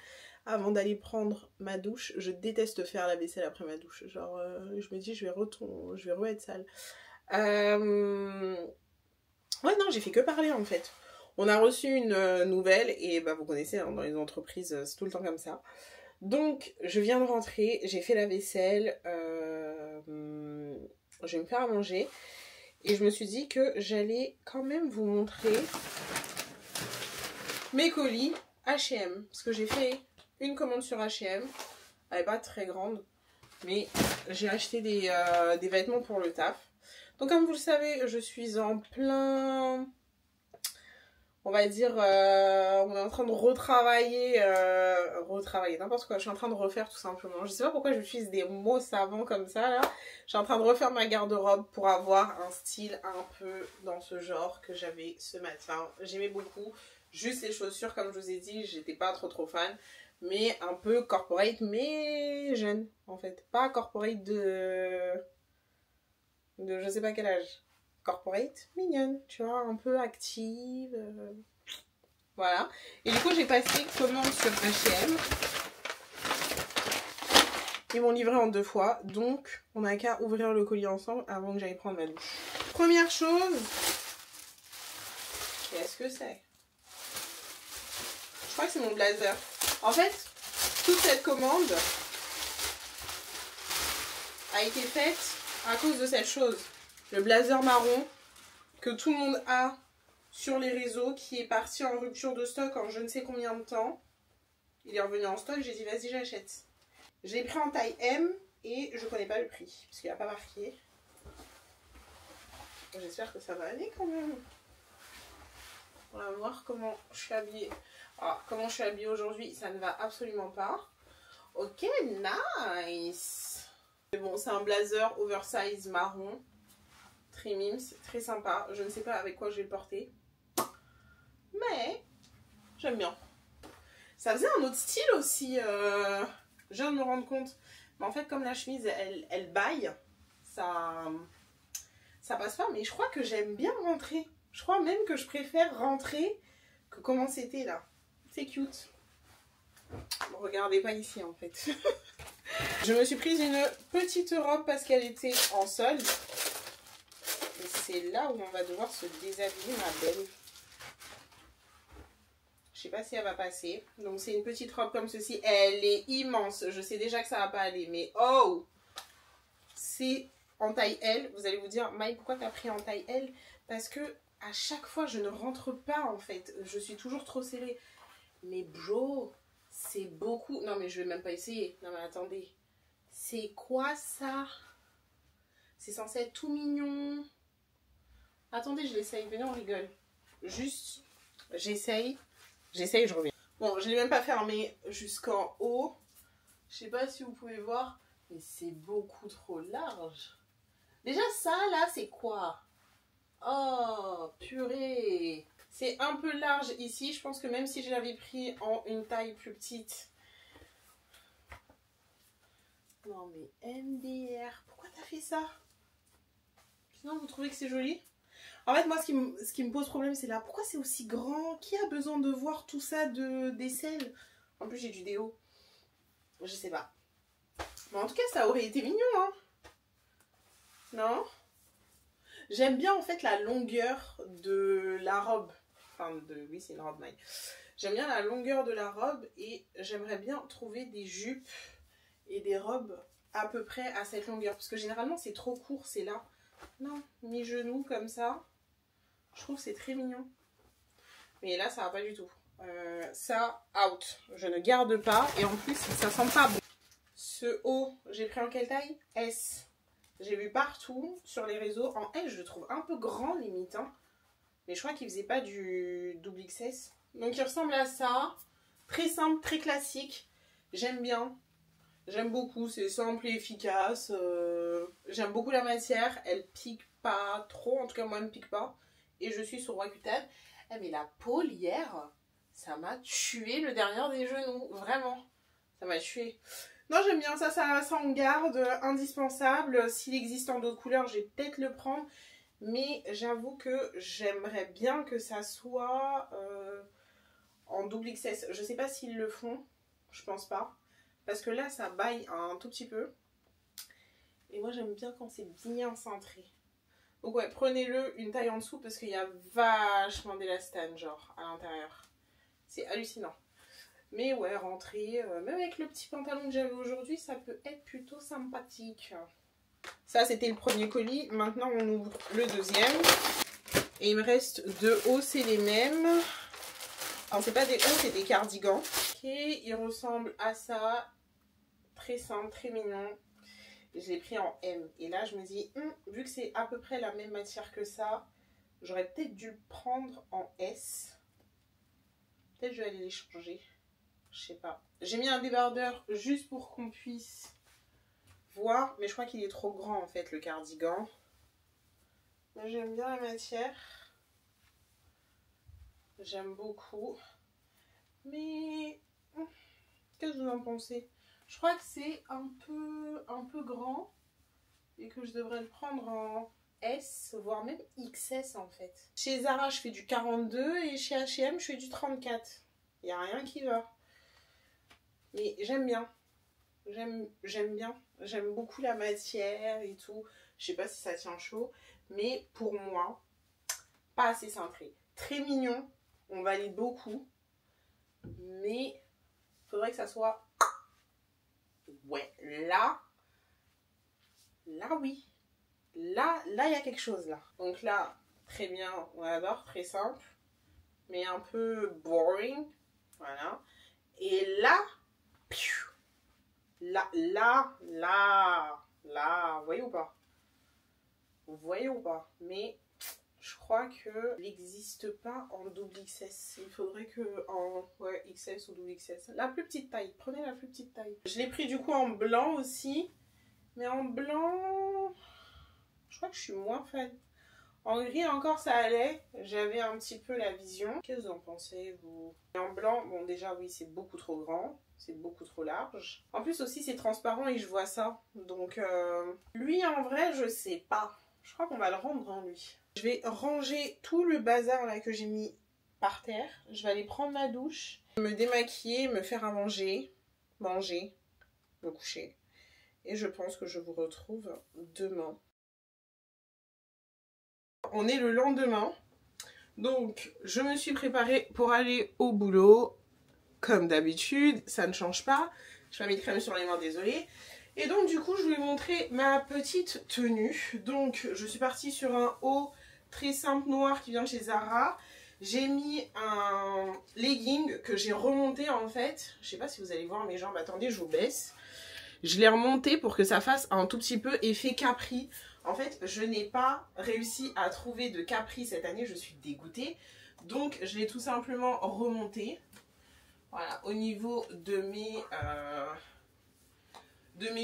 Avant d'aller prendre ma douche, je déteste faire la vaisselle après ma douche. Genre, je me dis, je vais re-être sale. Ouais, non, j'ai fait que parler en fait. On a reçu une nouvelle et bah, vous connaissez, hein, dans les entreprises, c'est tout le temps comme ça. Donc, je viens de rentrer, j'ai fait la vaisselle, je vais me faire à manger. Et je me suis dit que j'allais quand même vous montrer mes colis H&M. Parce que j'ai fait une commande sur H&M. Elle n'est pas très grande. Mais j'ai acheté des vêtements pour le taf. Donc comme vous le savez, je suis en plein... On va dire, on est en train de retravailler, n'importe quoi. Je suis en train de refaire tout simplement. Je sais pas pourquoi j'utilise des mots savants comme ça là. Je suis en train de refaire ma garde-robe pour avoir un style un peu dans ce genre que j'avais ce matin. J'aimais beaucoup. Juste les chaussures, comme je vous ai dit, j'étais pas trop fan. Mais un peu corporate, mais jeune en fait. Pas corporate de je sais pas quel âge. Corporate, mignonne, tu vois, un peu active. Voilà. Et du coup, j'ai passé commande sur H&M. Ils m'ont livré en 2 fois. Donc, on n'a qu'à ouvrir le colis ensemble avant que j'aille prendre ma douche. Première chose. Qu'est-ce que c'est? Je crois que c'est mon blazer. En fait, toute cette commande a été faite à cause de cette chose. Le blazer marron que tout le monde a sur les réseaux, qui est parti en rupture de stock en je ne sais combien de temps. Il est revenu en stock, j'ai dit vas-y j'achète. J'ai pris en taille M Et je connais pas le prix, parce qu'il n'y a pas marqué. J'espère que ça va aller quand même. On va voir comment je suis habillée. Alors, comment je suis habillée aujourd'hui, ça ne va absolument pas. Ok, nice. Mais bon, c'est un blazer oversize marron. Très mimes, très sympa. Je ne sais pas avec quoi je vais le porter. Mais, j'aime bien. Ça faisait un autre style aussi. Je viens de me rendre compte. Mais en fait, comme la chemise, elle baille, ça passe pas. Mais je crois que j'aime bien rentrer. Je crois même que je préfère rentrer que comment c'était là. C'est cute. Bon, regardez pas ici en fait. Je me suis prise une petite robe parce qu'elle était en solde. Et c'est là où on va devoir se déshabiller, ma belle. Je sais pas si elle va passer. Donc c'est une petite robe comme ceci. Elle est immense. Je sais déjà que ça va pas aller. Mais oh! C'est en taille L. Vous allez vous dire, Maï, pourquoi t'as pris en taille L? Parce que à chaque fois, je ne rentre pas en fait. Je suis toujours trop serrée. Mais bro, c'est beaucoup. Non mais je vais même pas essayer. Non mais attendez. C'est quoi ça? C'est censé être tout mignon. Attendez, je l'essaye. Venez, on rigole. Juste, j'essaye. J'essaye, je reviens. Bon, je l'ai même pas fermé jusqu'en haut. Je sais pas si vous pouvez voir. Mais c'est beaucoup trop large. Déjà ça là, c'est quoi? Oh, purée. C'est un peu large ici. Je pense que même si je l'avais pris en une taille plus petite. Non mais MDR, pourquoi t'as fait ça? Sinon vous trouvez que c'est joli? En fait moi ce qui me pose problème c'est là. Pourquoi c'est aussi grand? Qui a besoin de voir tout ça d'aisselle? En plus j'ai du déo. Je sais pas. Mais en tout cas ça aurait été mignon hein. Non? J'aime bien en fait la longueur de la robe. Enfin oui c'est une robe maille. J'aime bien la longueur de la robe et j'aimerais bien trouver des jupes et des robes à peu près à cette longueur. Parce que généralement c'est trop court, c'est là. Non, mi-genou comme ça. Je trouve que c'est très mignon. Mais là ça va pas du tout. Ça, out. Je ne garde pas. Et en plus ça sent pas bon. Ce haut, j'ai pris en quelle taille? S. J'ai vu partout sur les réseaux. En S je le trouve un peu grand limite. Hein. Mais je crois qu'il faisait pas du double XS. Donc il ressemble à ça. Très simple, très classique. J'aime bien. J'aime beaucoup, c'est simple et efficace. J'aime beaucoup la matière. Elle pique pas trop. En tout cas, moi, elle me pique pas. Et je suis sur Rakuten. Eh, mais la peau, hier, ça m'a tué le derrière des genoux. Vraiment. Ça m'a tué. Non, j'aime bien ça. Ça en garde. Indispensable. S'il existe en d'autres couleurs, je vais peut-être le prendre. Mais j'avoue que j'aimerais bien que ça soit en double XS. Je sais pas s'ils le font. Je pense pas. Parce que là, ça baille un tout petit peu. Et moi, j'aime bien quand c'est bien cintré. Donc ouais, prenez-le une taille en dessous parce qu'il y a vachement d'élastane, genre, à l'intérieur. C'est hallucinant. Mais ouais, rentrer, même avec le petit pantalon que j'avais aujourd'hui, ça peut être plutôt sympathique. Ça, c'était le premier colis. Maintenant, on ouvre le deuxième. Et il me reste deux hauts, c'est les mêmes. Alors, c'est pas des hauts, c'est des cardigans. Ok, ils ressemblent à ça. Très simple, très mignon. Je l'ai pris en M. Et là, je me dis, vu que c'est à peu près la même matière que ça, j'aurais peut-être dû le prendre en S. Peut-être je vais aller les changer. Je sais pas. J'ai mis un débardeur juste pour qu'on puisse voir. Mais je crois qu'il est trop grand, en fait, le cardigan. Mais j'aime bien la matière. J'aime beaucoup. Mais qu'est-ce que vous en pensez? Je crois que c'est un peu grand et que je devrais le prendre en S, voire même XS en fait. Chez Zara, je fais du 42 et chez H&M, je fais du 34. Il n'y a rien qui va. Mais j'aime bien. J'aime bien. J'aime beaucoup la matière et tout. Je sais pas si ça tient chaud. Mais pour moi, pas assez cintré. Très mignon. On valide beaucoup. Mais il faudrait que ça soit... Ouais, là oui. Là, il y a quelque chose là. Donc là, très bien, on adore, très simple. Mais un peu boring. Voilà. Et là, Là, vous voyez ou pas? Vous voyez ou pas? Mais je crois que n'existe pas en double XS. Il faudrait que en XS ou double XS. La plus petite taille. Prenez la plus petite taille. Je l'ai pris du coup en blanc aussi. Mais en blanc, je crois que je suis moins fan. En gris encore ça allait. J'avais un petit peu la vision. Qu'est-ce que vous en pensez vous? Et en blanc, bon déjà oui c'est beaucoup trop grand. C'est beaucoup trop large. En plus aussi c'est transparent et je vois ça. Donc lui en vrai je sais pas. Je crois qu'on va le rendre en lui. Je vais ranger tout le bazar là que j'ai mis par terre. Je vais aller prendre ma douche, me démaquiller, me faire à manger, me coucher. Et je pense que je vous retrouve demain. On est le lendemain. Donc je me suis préparée pour aller au boulot. Comme d'habitude, ça ne change pas. Je vais mettre crème sur les mains, désolée. Et donc du coup je vais vous montrer ma petite tenue. Donc je suis partie sur un haut très simple noir qui vient de chez Zara. J'ai mis un legging que j'ai remonté en fait. Je sais pas si vous allez voir mes jambes, attendez je vous baisse. Je l'ai remonté pour que ça fasse un tout petit peu effet capri. En fait je n'ai pas réussi à trouver de capri cette année, je suis dégoûtée. Donc je l'ai tout simplement remonté. Voilà, au niveau de mes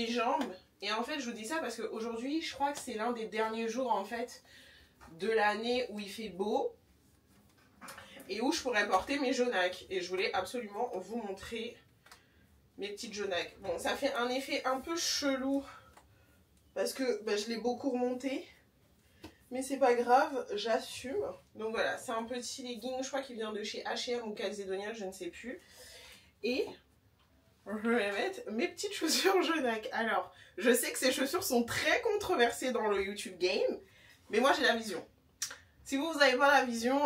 jambes. Et en fait je vous dis ça parce qu'aujourd'hui je crois que c'est l'un des derniers jours en fait de l'année où il fait beau et où je pourrais porter mes jaunacs. Et je voulais absolument vous montrer mes petites jaunacs. Bon ça fait un effet un peu chelou parce que je l'ai beaucoup remonté. Mais c'est pas grave, j'assume. Donc voilà, c'est un petit legging, je crois qu'il vient de chez H&M ou Calzedonia, je ne sais plus. Et je vais mettre mes petites chaussures jaunac. Alors, je sais que ces chaussures sont très controversées dans le YouTube game, mais moi j'ai la vision. Si vous n'avez pas la vision,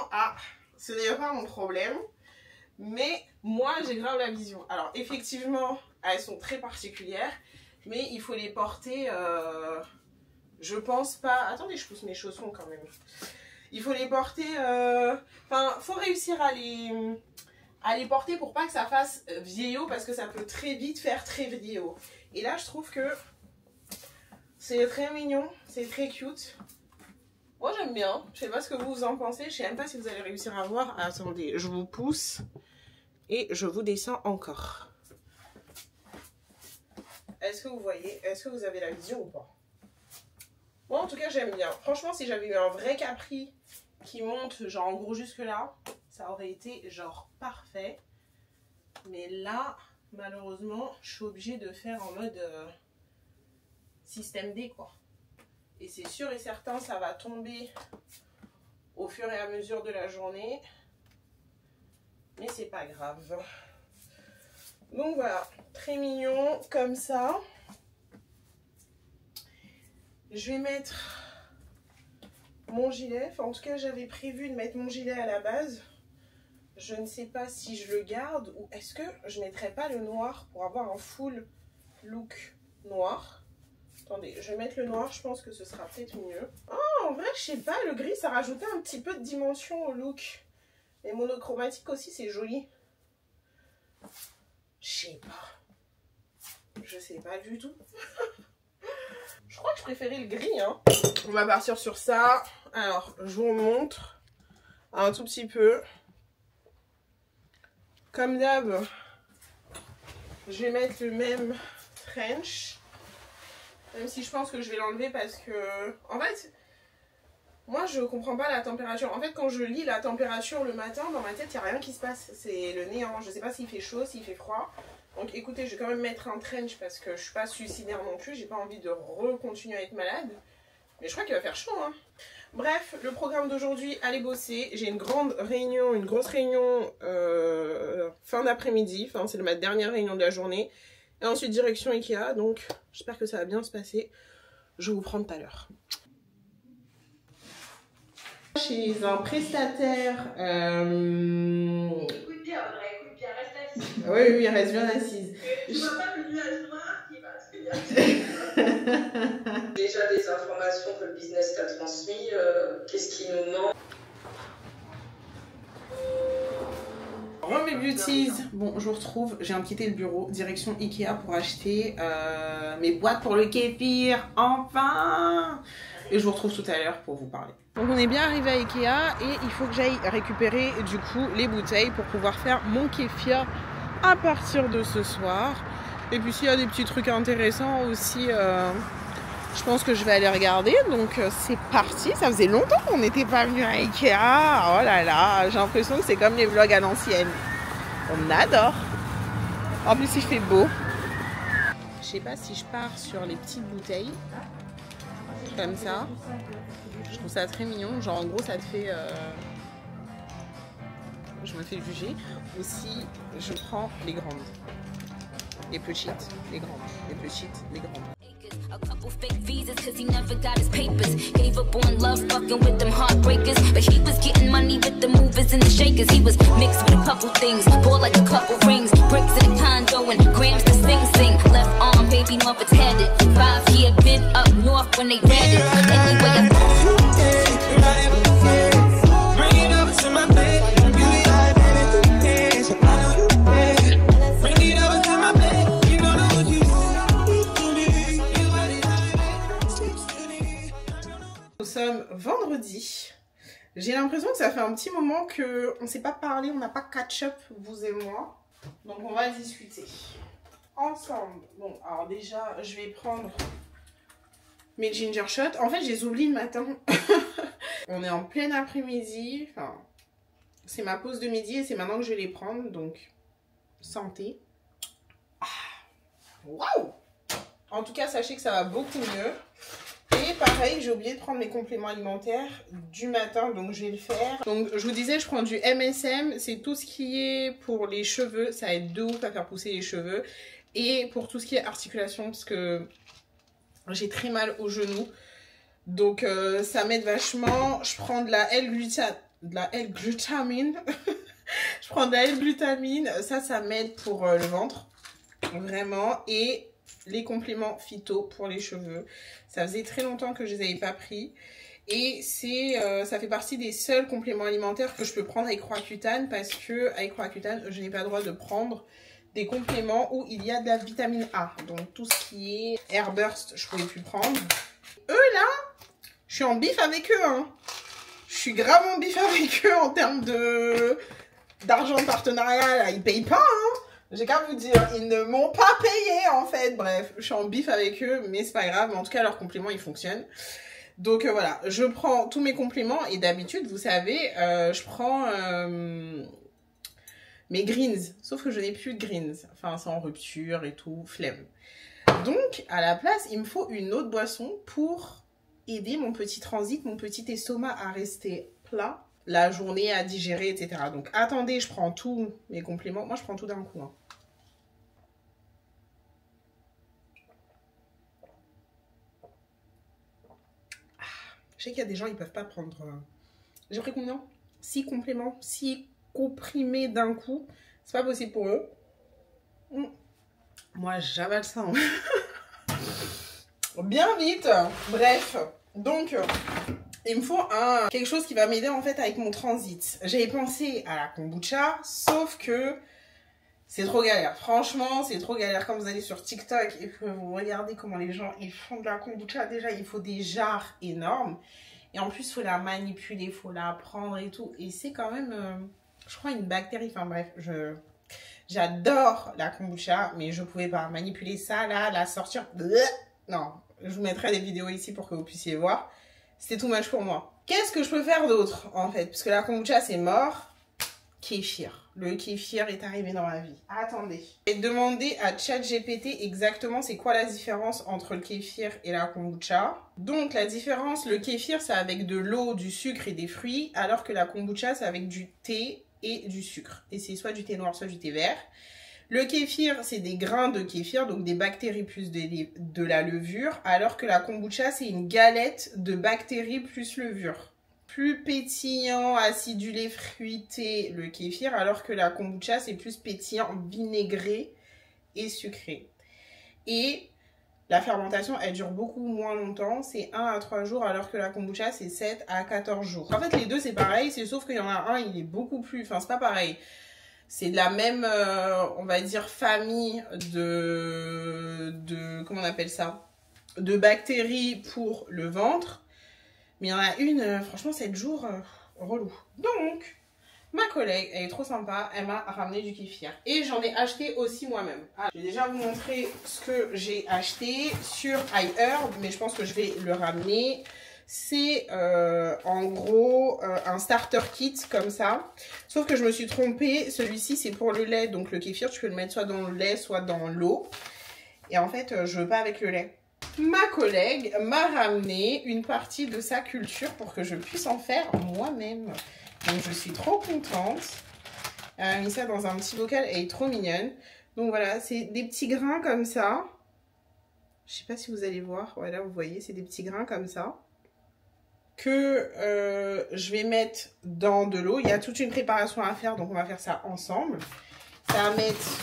ce n'est pas mon problème. Mais moi j'ai grave la vision. Alors effectivement, elles sont très particulières, mais il faut les porter... Je pense pas... Attendez, je pousse mes chaussons quand même. Il faut les porter... Enfin, faut réussir à les porter pour pas que ça fasse vieillot, parce que ça peut très vite faire très vieillot. Et là, je trouve que c'est très mignon, c'est très cute. Moi, j'aime bien. Je sais pas ce que vous en pensez. Je sais même pas si vous allez réussir à voir. Attendez, je vous pousse et je vous descends encore. Est-ce que vous voyez? Est-ce que vous avez la vision ou pas? Moi en tout cas j'aime bien. Franchement si j'avais eu un vrai capri qui monte genre en gros jusque là, ça aurait été genre parfait. Mais là malheureusement je suis obligée de faire en mode système D quoi. Et c'est sûr et certain ça va tomber au fur et à mesure de la journée. Mais c'est pas grave. Donc voilà, très mignon comme ça. Je vais mettre mon gilet. Enfin, en tout cas, j'avais prévu de mettre mon gilet à la base. Je ne sais pas si je le garde ou est-ce que je ne mettrais pas le noir pour avoir un full look noir. Attendez, je vais mettre le noir. Je pense que ce sera peut-être mieux. Oh, en vrai, je sais pas. Le gris, ça rajoutait un petit peu de dimension au look. Et monochromatique aussi, c'est joli. Je sais pas. Je sais pas du tout. Je crois que je préférais le gris, hein. On va partir sur ça. Alors, je vous montre un tout petit peu. Comme d'hab, je vais mettre le même trench. Même si je pense que je vais l'enlever parce que... En fait, moi je comprends pas la température. En fait, quand je lis la température le matin, dans ma tête, il n'y a rien qui se passe. C'est le néant. Je sais pas s'il fait chaud, s'il fait froid. Donc écoutez, je vais quand même mettre un trench parce que je suis pas suicidaire non plus. J'ai pas envie de continuer à être malade. Mais je crois qu'il va faire chaud, hein. Bref, le programme d'aujourd'hui, aller bosser. J'ai une grosse réunion fin d'après-midi. Enfin, c'est ma dernière réunion de la journée. Et ensuite, direction Ikea. Donc, j'espère que ça va bien se passer. Je vous prends tout à l'heure. Chez un prestataire...
Écoute bien, Audrey, écoute bien, reste assise.
Oui, il reste bien assise.
Tu vois pas le nuage noir qui va se faire. Déjà des informations que le business t'a transmis, qu'est-ce qui nous manque?
Bon mes beauties, bon je vous retrouve, j'ai quitté le bureau, direction Ikea pour acheter mes boîtes pour le kéfir, enfin. Et je vous retrouve tout à l'heure pour vous parler. Donc on est bien arrivé à Ikea et il faut que j'aille récupérer du coup les bouteilles pour pouvoir faire mon kéfir à partir de ce soir. Et puis s'il y a des petits trucs intéressants aussi, je pense que je vais aller regarder. Donc c'est parti, ça faisait longtemps qu'on n'était pas venu à Ikea. Oh là là, j'ai l'impression que c'est comme les vlogs à l'ancienne. On adore. En plus il fait beau. Je sais pas si je pars sur les petites bouteilles. Comme ça. Je trouve ça très mignon. Genre en gros ça te fait... Je me fais juger. Ou si je prends les grandes. Les petites, les grandes. Les petites, les grandes.
A couple fake visas cause he never got his papers. Gave up on love fucking with them heartbreakers. But he was getting money with the movers and the shakers. He was mixed with a couple things, bought like a couple rings. Bricks in a condo and grams to sing. Left arm, baby mother's headed. 5-year bid up north when they read it. Anyway, bring it over to my bed.
Nous sommes vendredi. J'ai l'impression que ça fait un petit moment qu'on ne s'est pas parlé, on n'a pas catch-up, vous et moi. Donc on va discuter ensemble. Bon, alors déjà, je vais prendre mes ginger shots. En fait, je les oublie le matin. On est en plein après-midi. Enfin, c'est ma pause de midi et c'est maintenant que je vais les prendre. Donc, santé. Waouh! En tout cas, sachez que ça va beaucoup mieux. Et pareil, j'ai oublié de prendre mes compléments alimentaires du matin, donc je vais le faire. Donc je vous disais, je prends du MSM, c'est tout ce qui est pour les cheveux, ça aide de ouf à faire pousser les cheveux. Et pour tout ce qui est articulation, parce que j'ai très mal aux genoux. Donc ça m'aide vachement. Je prends de la L-glutamine. Je prends de la L-glutamine, ça m'aide pour le ventre, vraiment. Et les compléments phyto pour les cheveux. Ça faisait très longtemps que je les avais pas pris. Et ça fait partie des seuls compléments alimentaires que je peux prendre avec Roaccutane parce que avec Roaccutane, je n'ai pas le droit de prendre des compléments où il y a de la vitamine A. Donc tout ce qui est Airburst, je pouvais plus prendre. Eux là, je suis en bif avec eux. Hein. Je suis grave en bif avec eux en termes d'argent de partenariat. Là. Ils payent pas. Hein. J'ai qu'à vous dire, ils ne m'ont pas payé en fait. Bref, je suis en bif avec eux, mais c'est pas grave. Mais en tout cas, leurs compléments, ils fonctionnent. Donc voilà, je prends tous mes compléments et d'habitude, vous savez, je prends mes greens. Sauf que je n'ai plus de greens. Enfin, c'est en rupture et tout, flemme. Donc, à la place, il me faut une autre boisson pour aider mon petit transit, mon petit estomac à rester plat. La journée à digérer, etc. Donc, attendez, je prends tous mes compléments. Moi, je prends tout d'un coup. Hein. Je sais qu'il y a des gens, ils peuvent pas prendre... J'ai pris combien? 6 compléments, 6 comprimés d'un coup. C'est pas possible pour eux. Moi, j'avale ça. Hein. Bien vite. Bref. Donc... il me faut quelque chose qui va m'aider en fait avec mon transit. J'avais pensé à la kombucha, sauf que c'est trop galère. Franchement, c'est trop galère. Quand vous allez sur TikTok et que vous regardez comment les gens ils font de la kombucha, déjà il faut des jarres énormes. Et en plus, il faut la manipuler, il faut la prendre et tout. Et c'est quand même, je crois, une bactérie. Enfin bref, j'adore la kombucha, mais je pouvais pas manipuler ça là, la sortir. Non, je vous mettrai des vidéos ici pour que vous puissiez voir. C'était too much pour moi. Qu'est-ce que je peux faire d'autre, en fait? Parce que la kombucha, c'est mort. Kéfir. Le kéfir est arrivé dans ma vie. Attendez. J'ai demandé à ChatGPT exactement c'est quoi la différence entre le kéfir et la kombucha. Donc, la différence, le kéfir, c'est avec de l'eau, du sucre et des fruits, alors que la kombucha, c'est avec du thé et du sucre. Et c'est soit du thé noir, soit du thé vert. Le kéfir, c'est des grains de kéfir, donc des bactéries plus de la levure, alors que la kombucha, c'est une galette de bactéries plus levure. Plus pétillant, acidulé, fruité, le kéfir, alors que la kombucha, c'est plus pétillant, vinaigré et sucré. Et la fermentation, elle dure beaucoup moins longtemps, c'est 1 à 3 jours, alors que la kombucha, c'est 7 à 14 jours. En fait, les deux, c'est pareil, c'est sauf qu'il y en a un, il est beaucoup plus... Enfin, c'est pas pareil. C'est de la même, on va dire, famille comment on appelle ça, de bactéries pour le ventre. Mais il y en a une, franchement, 7 jours, relou. Donc, ma collègue, elle est trop sympa, elle m'a ramené du kéfir. Et j'en ai acheté aussi moi-même. Ah, je vais déjà vous montrer ce que j'ai acheté sur iHerb, mais je pense que je vais le ramener. C'est en gros un starter kit comme ça. Sauf que je me suis trompée. Celui-ci, c'est pour le lait. Donc le kéfir, tu peux le mettre soit dans le lait, soit dans l'eau. Et en fait, je veux pas avec le lait. Ma collègue m'a ramené une partie de sa culture pour que je puisse en faire moi-même. Donc je suis trop contente. Elle a mis ça dans un petit bocal. Elle est trop mignonne. Donc voilà, c'est des petits grains comme ça. Je sais pas si vous allez voir. Voilà, vous voyez, c'est des petits grains comme ça. Que je vais mettre dans de l'eau. Il y a toute une préparation à faire, donc on va faire ça ensemble. Ça va mettre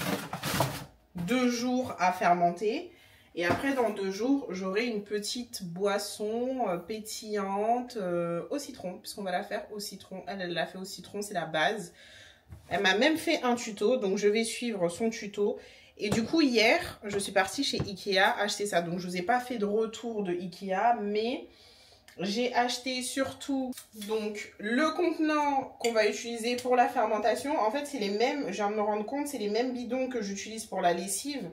2 jours à fermenter. Et après, dans 2 jours, j'aurai une petite boisson pétillante au citron, puisqu'on va la faire au citron. Elle l'a fait au citron, c'est la base. Elle m'a même fait un tuto, donc je vais suivre son tuto. Et du coup, hier, je suis partie chez Ikea acheter ça. Donc, je ne vous ai pas fait de retour de Ikea, mais j'ai acheté surtout donc le contenant qu'on va utiliser pour la fermentation. En fait, c'est les mêmes, je viens de me rendre compte, c'est les mêmes bidons que j'utilise pour la lessive.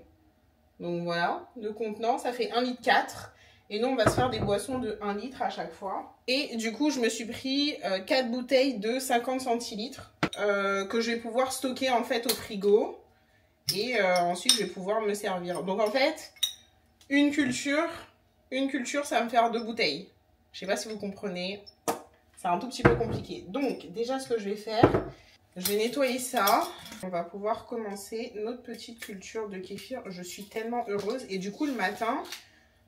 Donc voilà, le contenant, ça fait 1,4 litre. Et nous, on va se faire des boissons de 1 litre à chaque fois. Et du coup, je me suis pris 4 bouteilles de 50 centilitres que je vais pouvoir stocker en fait au frigo. Et ensuite, je vais pouvoir me servir. Donc en fait, une culture, ça va me faire 2 bouteilles. Je sais pas si vous comprenez, c'est un tout petit peu compliqué. Donc déjà ce que je vais faire, je vais nettoyer ça. On va pouvoir commencer notre petite culture de kéfir. Je suis tellement heureuse. Et du coup le matin,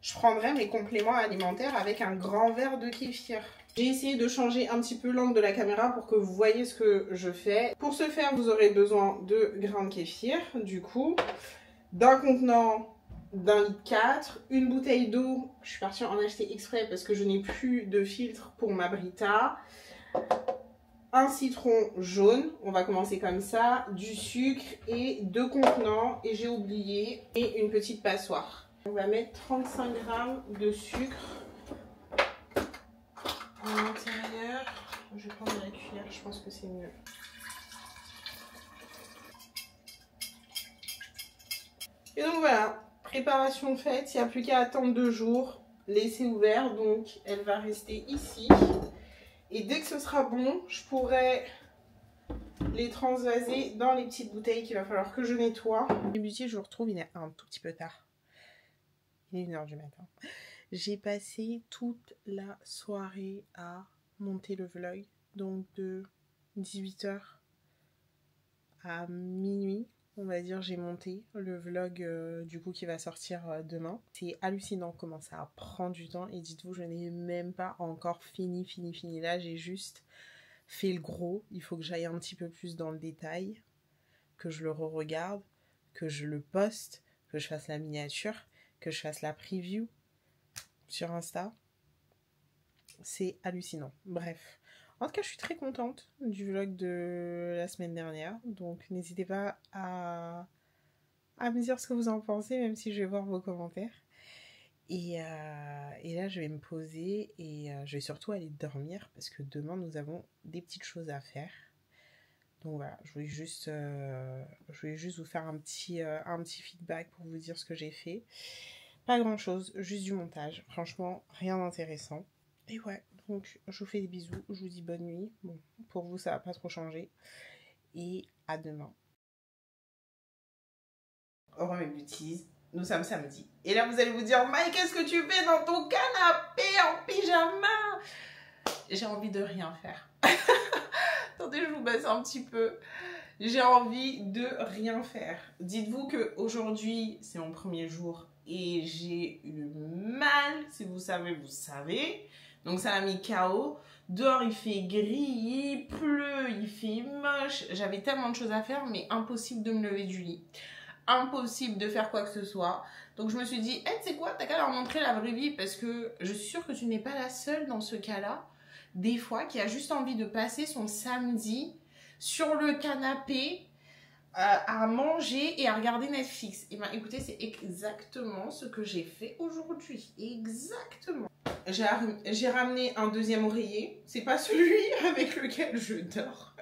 je prendrai mes compléments alimentaires avec un grand verre de kéfir. J'ai essayé de changer un petit peu l'angle de la caméra pour que vous voyez ce que je fais. Pour ce faire, vous aurez besoin de grains de kéfir, du coup, d'un contenant d'1,4 litre, une bouteille d'eau, je suis partie en acheter exprès parce que je n'ai plus de filtre pour ma Brita, un citron jaune, on va commencer comme ça, du sucre et 2 contenants, et j'ai oublié, et une petite passoire. On va mettre 35 g de sucre à l'intérieur. Je vais prendre la cuillère, je pense que c'est mieux. Et donc voilà. Préparation faite, il n'y a plus qu'à attendre 2 jours, laisser ouvert, donc elle va rester ici. Et dès que ce sera bon, je pourrai les transvaser dans les petites bouteilles qu'il va falloir que je nettoie. Le beauty, je vous retrouve, il est un tout petit peu tard. Il est 1h du matin. J'ai passé toute la soirée à monter le vlog, donc de 18h à minuit. On va dire, j'ai monté le vlog du coup qui va sortir demain. C'est hallucinant comment ça prend du temps. Et dites-vous, je n'ai même pas encore fini. Là, j'ai juste fait le gros. Il faut que j'aille un petit peu plus dans le détail, que je le re-regarde, que je le poste, que je fasse la miniature, que je fasse la preview sur Insta. C'est hallucinant. Bref. En tout cas, je suis très contente du vlog de la semaine dernière. Donc, n'hésitez pas à me dire ce que vous en pensez, même si je vais voir vos commentaires. Et là, je vais me poser et je vais surtout aller dormir parce que demain, nous avons des petites choses à faire. Donc voilà, je voulais juste vous faire un petit feedback pour vous dire ce que j'ai fait. Pas grand-chose, juste du montage. Franchement, rien d'intéressant. Et ouais. Donc, je vous fais des bisous, je vous dis bonne nuit. Bon, pour vous, ça va pas trop changer. Et à demain. Au revoir mes beauties, nous sommes samedi. Et là, vous allez vous dire, Maï, qu'est-ce que tu fais dans ton canapé en pyjama? J'ai envie de rien faire. Attendez, je vous baisse un petit peu. J'ai envie de rien faire. Dites-vous qu'aujourd'hui, c'est mon premier jour et j'ai eu mal. Si vous savez, vous savez. Donc ça m'a mis KO. Dehors il fait gris, il pleut, il fait moche. J'avais tellement de choses à faire, mais impossible de me lever du lit. Impossible de faire quoi que ce soit. Donc je me suis dit, hey, tu sais quoi, t'as qu'à leur montrer la vraie vie parce que je suis sûre que tu n'es pas la seule dans ce cas-là. Des fois, qui a juste envie de passer son samedi sur le canapé à manger et à regarder Netflix. Et ben écoutez, c'est exactement ce que j'ai fait aujourd'hui. Exactement. J'ai ramené un deuxième oreiller. C'est pas celui avec lequel je dors.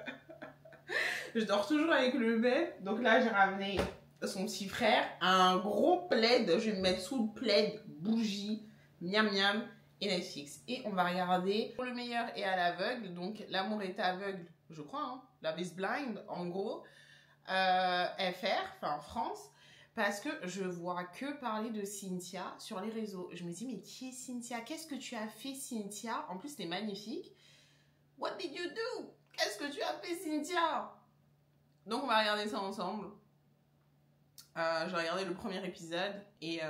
Je dors toujours avec le même. Donc là, j'ai ramené son petit frère. Un gros plaid. Je vais me mettre sous le plaid, bougie, miam miam et Netflix. Et on va regarder Pour le meilleur et à l'aveugle. Donc L'amour est aveugle, je crois. Hein, Love is Blind, en gros. FR, enfin France, parce que je vois que parler de Cynthia sur les réseaux. Je me dis, mais qui est Cynthia? Qu'est-ce que tu as fait, Cynthia? En plus, c'était magnifique. What did you do? Qu'est-ce que tu as fait, Cynthia? Donc, on va regarder ça ensemble. Je vais regarder le premier épisode et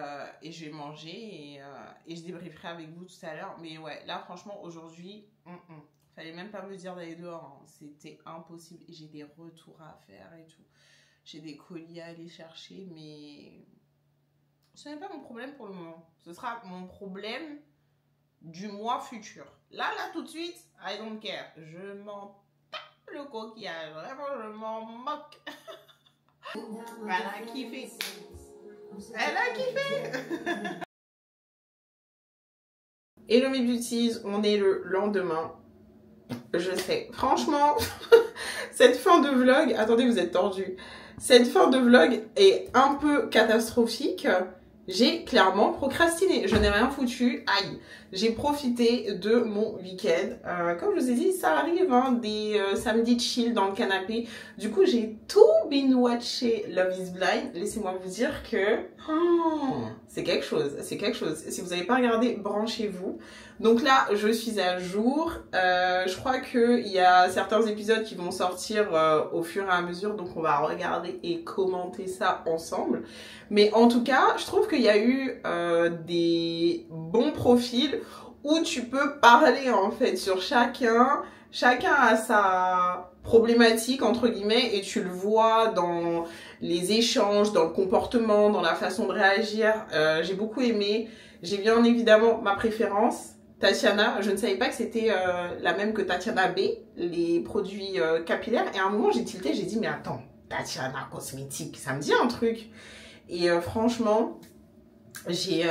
je vais manger et je débrieferai avec vous tout à l'heure. Mais ouais, là, franchement, aujourd'hui, fallait même pas me dire d'aller dehors, hein. C'était impossible. J'ai des retours à faire et tout. J'ai des colis à aller chercher, mais ce n'est pas mon problème pour le moment. Ce sera mon problème du mois futur. Là, tout de suite, I don't care. Je m'en tape le coquillage. Vraiment, je m'en moque. Elle a kiffé. Elle a kiffé. Hello mes beauties, on est le lendemain. Je sais, franchement, cette fin de vlog, attendez, vous êtes tordus. Cette fin de vlog est un peu catastrophique. J'ai clairement procrastiné. Je n'ai rien foutu. Aïe. J'ai profité de mon week-end. Comme je vous ai dit, ça arrive, hein, des samedis chill dans le canapé. Du coup, j'ai tout binge-watché Love is Blind. Laissez-moi vous dire que c'est quelque chose. C'est quelque chose. Si vous n'avez pas regardé, branchez-vous. Donc là, je suis à jour. Je crois qu'il y a certains épisodes qui vont sortir au fur et à mesure. Donc on va regarder et commenter ça ensemble. Mais en tout cas, je trouve qu'il y a eu des bons profils où tu peux parler en fait sur chacun. Chacun a sa problématique entre guillemets et tu le vois dans les échanges, dans le comportement, dans la façon de réagir. J'ai beaucoup aimé. J'ai bien évidemment ma préférence. Tatiana, je ne savais pas que c'était la même que Tatiana B, les produits capillaires. Et à un moment, j'ai tilté, j'ai dit, mais attends, Tatiana Cosmétique, ça me dit un truc. Et franchement, j'ai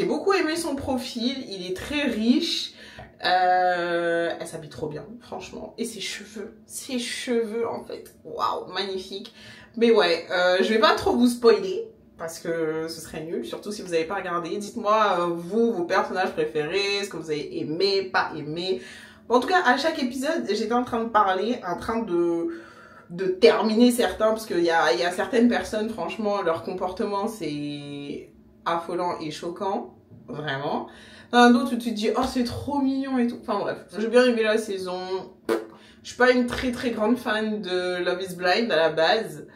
beaucoup aimé son profil. Il est très riche. Elle s'habille trop bien, franchement. Et ses cheveux en fait, waouh, magnifique. Mais ouais, je vais pas trop vous spoiler. Parce que ce serait nul, surtout si vous n'avez pas regardé. Dites-moi, vous, vos personnages préférés, ce que vous avez aimé, pas aimé. En tout cas, à chaque épisode, j'étais en train de parler, en train de terminer certains, parce qu'il y a certaines personnes, franchement, leur comportement, c'est affolant et choquant, vraiment. Un d'autres où tu te dis, oh, c'est trop mignon et tout. Enfin bref, j'ai bien aimé la saison. Je suis pas une très très grande fan de Love is Blind à la base.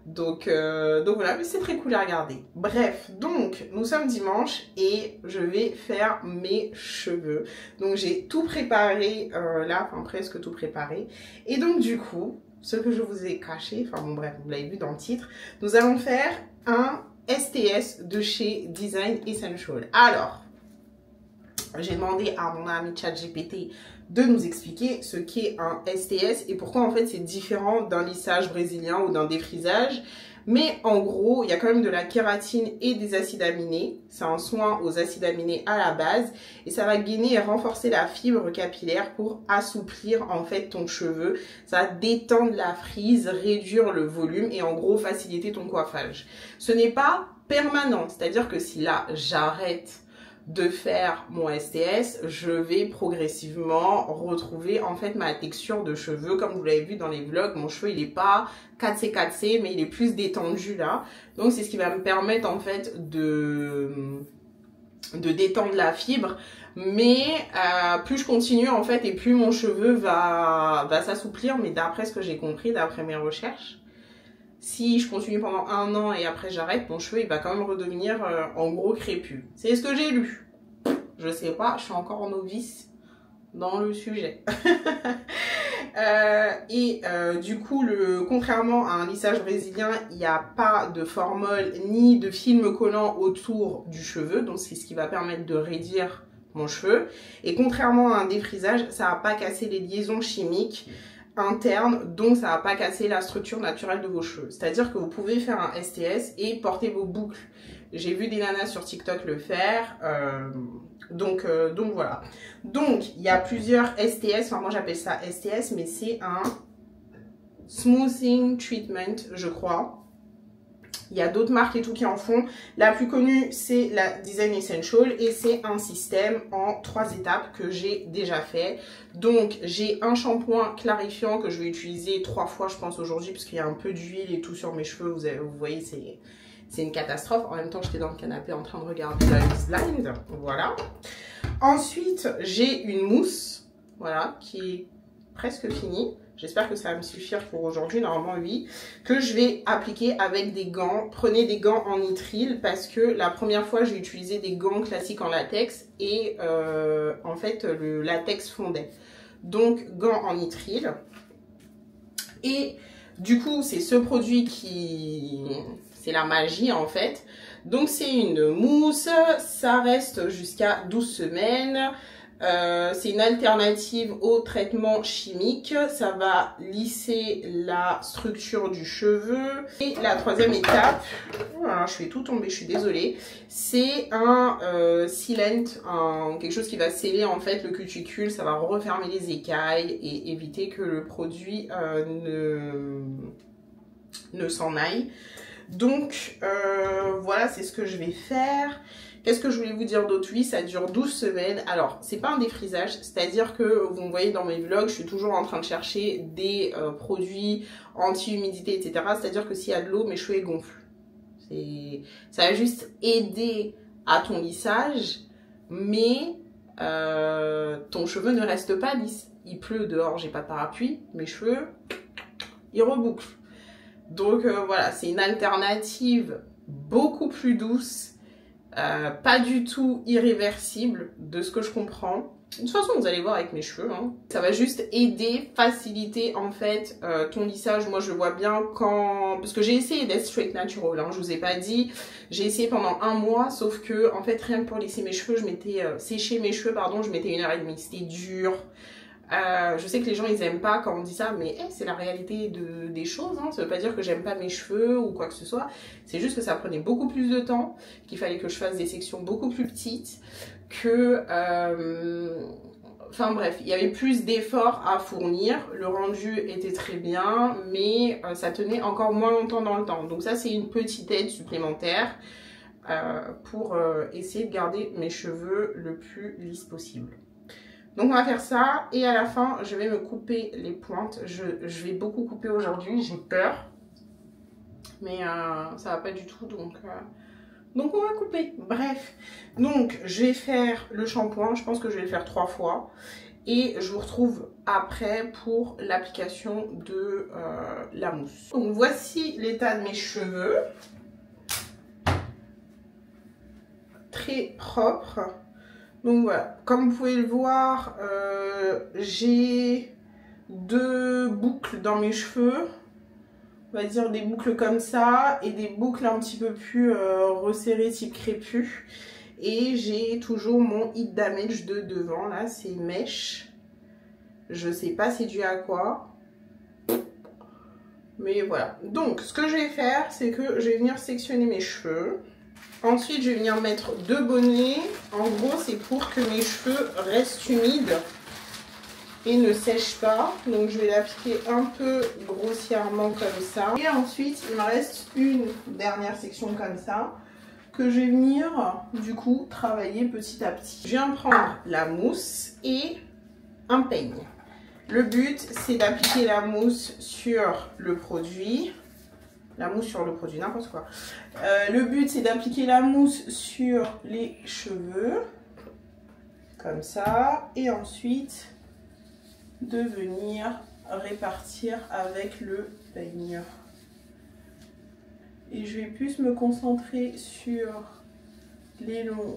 Donc voilà, mais c'est très cool à regarder. Bref, donc nous sommes dimanche et je vais faire mes cheveux. Donc j'ai tout préparé là, enfin presque tout préparé. Et donc du coup, ce que je vous ai caché, enfin bon bref, vous l'avez vu dans le titre, nous allons faire un STS de chez Design Essential. Alors, j'ai demandé à mon ami ChatGPT de nous expliquer ce qu'est un STS et pourquoi en fait c'est différent d'un lissage brésilien ou d'un défrisage. Mais en gros, il y a quand même de la kératine et des acides aminés. C'est un soin aux acides aminés à la base et ça va gainer et renforcer la fibre capillaire pour assouplir en fait ton cheveu. Ça va détendre la frise, réduire le volume et en gros faciliter ton coiffage. Ce n'est pas permanent, c'est-à-dire que si là j'arrête de faire mon STS, je vais progressivement retrouver en fait ma texture de cheveux. Comme vous l'avez vu dans les vlogs, mon cheveu il est pas 4C mais il est plus détendu là. Donc c'est ce qui va me permettre en fait de détendre la fibre. Mais plus je continue en fait et plus mon cheveu va s'assouplir. Mais d'après ce que j'ai compris, d'après mes recherches, si je continue pendant 1 an et après j'arrête, mon cheveu il va quand même redevenir en gros crépus. C'est ce que j'ai lu. Je sais pas, je suis encore novice dans le sujet. Du coup, contrairement à un lissage brésilien, il n'y a pas de formol ni de film collant autour du cheveu. Donc c'est ce qui va permettre de raidir mon cheveu. Et contrairement à un défrisage, ça va pas casser les liaisons chimiques interne, donc ça va pas casser la structure naturelle de vos cheveux. C'est-à-dire que vous pouvez faire un STS et porter vos boucles. J'ai vu des nanas sur TikTok le faire, donc voilà. Donc il y a plusieurs STS, enfin moi j'appelle ça STS, mais c'est un smoothing treatment, je crois. Il y a d'autres marques et tout qui en font. La plus connue, c'est la Design Essential et c'est un système en 3 étapes que j'ai déjà fait. Donc, j'ai un shampoing clarifiant que je vais utiliser 3 fois, je pense, aujourd'hui, parce qu'il y a un peu d'huile et tout sur mes cheveux. Vous voyez, c'est une catastrophe. En même temps, j'étais dans le canapé en train de regarder la Blind. Voilà. Ensuite, j'ai une mousse, voilà, qui est presque finie. J'espère que ça va me suffire pour aujourd'hui, normalement oui, que je vais appliquer avec des gants. Prenez des gants en nitrile parce que la première fois, j'ai utilisé des gants classiques en latex et en fait, le latex fondait. Donc, gants en nitrile. Et du coup, c'est ce produit qui... c'est la magie en fait. Donc, c'est une mousse, ça reste jusqu'à 12 semaines. C'est une alternative au traitement chimique, ça va lisser la structure du cheveu. Et la troisième étape, voilà, je fais tout tomber, je suis désolée, c'est un sealant, quelque chose qui va sceller en fait le cuticule, ça va refermer les écailles et éviter que le produit ne s'en aille. Donc voilà, c'est ce que je vais faire. Qu'est-ce que je voulais vous dire d'autre? Oui, ça dure 12 semaines. Alors, c'est pas un défrisage, c'est-à-dire que vous me voyez dans mes vlogs, je suis toujours en train de chercher des produits anti-humidité, etc. C'est-à-dire que s'il y a de l'eau, mes cheveux gonflent. Ça va juste aider à ton lissage, mais ton cheveu ne reste pas lisse. Il pleut dehors, j'ai pas de parapluie, mes cheveux, ils rebouclent. Donc voilà, c'est une alternative beaucoup plus douce. Pas du tout irréversible de ce que je comprends. De toute façon, vous allez voir avec mes cheveux. Hein. Ça va juste aider, faciliter en fait ton lissage. Moi, je vois bien quand... Parce que j'ai essayé d'être straight natural, hein, je vous ai pas dit. J'ai essayé pendant 1 mois, sauf que en fait, rien que pour lisser mes cheveux, je m'étais séché mes cheveux, pardon, je mettais 1h30. C'était dur. Je sais que les gens ils aiment pas quand on dit ça, mais c'est la réalité des choses, hein. Ça veut pas dire que j'aime pas mes cheveux ou quoi que ce soit, c'est juste que ça prenait beaucoup plus de temps, qu'il fallait que je fasse des sections beaucoup plus petites, que enfin bref, il y avait plus d'efforts à fournir, le rendu était très bien, mais ça tenait encore moins longtemps dans le temps. Donc ça c'est une petite aide supplémentaire pour essayer de garder mes cheveux le plus lisse possible. Donc on va faire ça et à la fin je vais me couper les pointes. Je vais beaucoup couper aujourd'hui, j'ai peur. Mais ça va pas du tout, donc on va couper. Bref, donc je vais faire le shampoing, je pense que je vais le faire 3 fois. Et je vous retrouve après pour l'application de la mousse. Donc voici l'état de mes cheveux. Très propre. Donc voilà, comme vous pouvez le voir, j'ai 2 boucles dans mes cheveux. On va dire des boucles comme ça et des boucles un petit peu plus resserrées type crépus. Et j'ai toujours mon heat damage de devant, là, c'est mèche. Je sais pas c'est dû à quoi. Mais voilà. Donc, ce que je vais faire, c'est que je vais venir sectionner mes cheveux. Ensuite, je vais venir mettre 2 bonnets. En gros, c'est pour que mes cheveux restent humides et ne sèchent pas. Donc, je vais l'appliquer un peu grossièrement comme ça. Et ensuite, il me reste une dernière section comme ça que je vais venir, du coup, travailler petit à petit. Je viens prendre la mousse et un peigne. Le but, c'est d'appliquer la mousse sur le produit. La mousse sur le produit, n'importe quoi. Le but, c'est d'appliquer la mousse sur les cheveux, comme ça. Et ensuite, de venir répartir avec le peigne. Et je vais plus me concentrer sur les longs,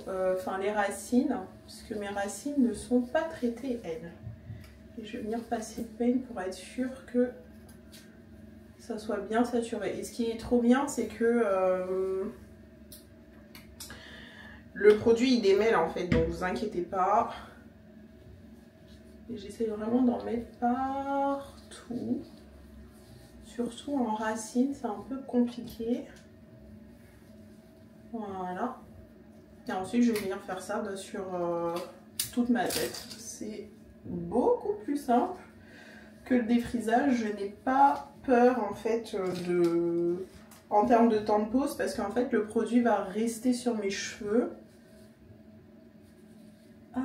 les racines, parce que mes racines ne sont pas traitées, elles. Et je vais venir passer le peigne pour être sûre que ça soit bien saturé. Et ce qui est trop bien, c'est que le produit il démêle en fait, donc vous inquiétez pas. Et j'essaie vraiment d'en mettre partout. partout. Surtout en racine, c'est un peu compliqué. Voilà. Et ensuite, je vais venir faire ça sur toute ma tête. C'est beaucoup plus simple que le défrisage. Je n'ai pas peur en fait en termes de temps de pause parce qu'en fait, le produit va rester sur mes cheveux. Hop.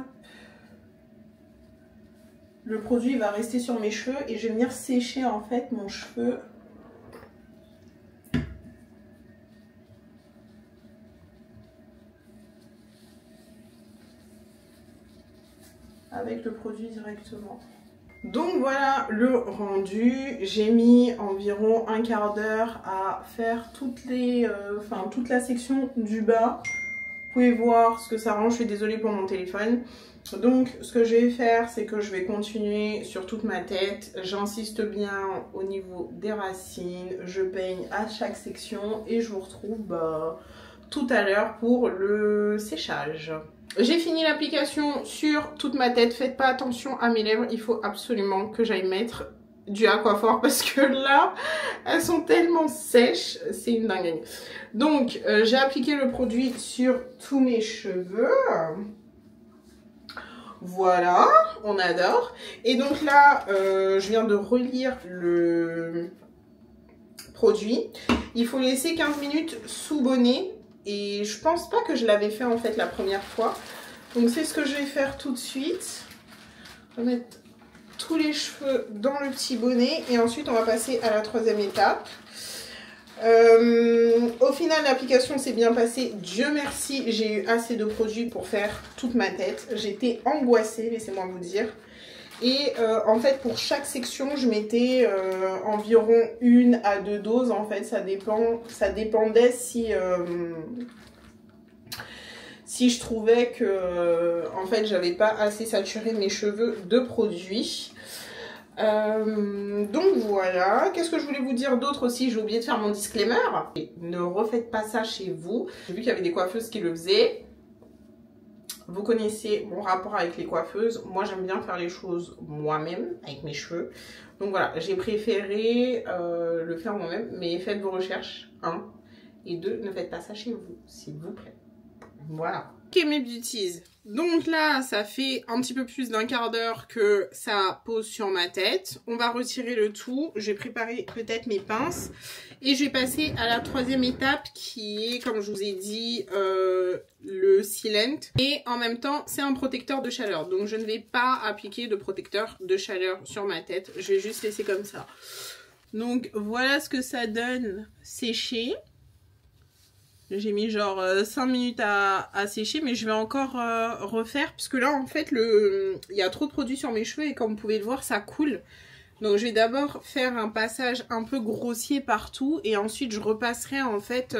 Le produit va rester sur mes cheveux et je vais venir sécher en fait mon cheveu. Avec le produit directement. Donc voilà le rendu. J'ai mis environ un quart d'heure à faire toute la section du bas. Vous pouvez voir ce que ça rend. Je suis désolée pour mon téléphone. Donc ce que je vais faire, c'est que je vais continuer sur toute ma tête. J'insiste bien au niveau des racines. Je peigne à chaque section et je vous retrouve tout à l'heure pour le séchage. J'ai fini l'application sur toute ma tête. Faites pas attention à mes lèvres. Il faut absolument que j'aille mettre du Aquaphor parce que là, elles sont tellement sèches. C'est une dinguerie. Donc, j'ai appliqué le produit sur tous mes cheveux. Voilà, on adore. Et donc là, je viens de relire le produit. Il faut laisser 15 minutes sous bonnet. Et je pense pas que je l'avais fait en fait la première fois. Donc c'est ce que je vais faire tout de suite. On va mettre tous les cheveux dans le petit bonnet. Et ensuite on va passer à la troisième étape. Au final l'application s'est bien passée. Dieu merci, j'ai eu assez de produits pour faire toute ma tête. J'étais angoissée, laissez-moi vous dire. Et en fait pour chaque section je mettais environ 1 à 2 doses en fait, ça dépendait si je trouvais que en fait j'avais pas assez saturé mes cheveux de produits. Donc voilà, qu'est-ce que je voulais vous dire d'autre aussi, j'ai oublié de faire mon disclaimer. Ne refaites pas ça chez vous. J'ai vu qu'il y avait des coiffeuses qui le faisaient. Vous connaissez mon rapport avec les coiffeuses. Moi, j'aime bien faire les choses moi-même, avec mes cheveux. Donc voilà, j'ai préféré le faire moi-même. Mais faites vos recherches, 1. Et 2, ne faites pas ça chez vous, s'il vous plaît. Voilà. Ok, mes beauties. Donc là, ça fait un petit peu plus d'un quart d'heure que ça pose sur ma tête. On va retirer le tout. Je vais préparer peut-être mes pinces. Et je vais passer à la troisième étape qui est, comme je vous ai dit, le sealant. Et en même temps, c'est un protecteur de chaleur. Donc je ne vais pas appliquer de protecteur de chaleur sur ma tête. Je vais juste laisser comme ça. Donc voilà ce que ça donne séché. J'ai mis genre 5 minutes à sécher, mais je vais encore refaire. Parce que là, en fait, il y a trop de produits sur mes cheveux et comme vous pouvez le voir, ça coule. Donc, je vais d'abord faire un passage un peu grossier partout. Et ensuite, je repasserai en fait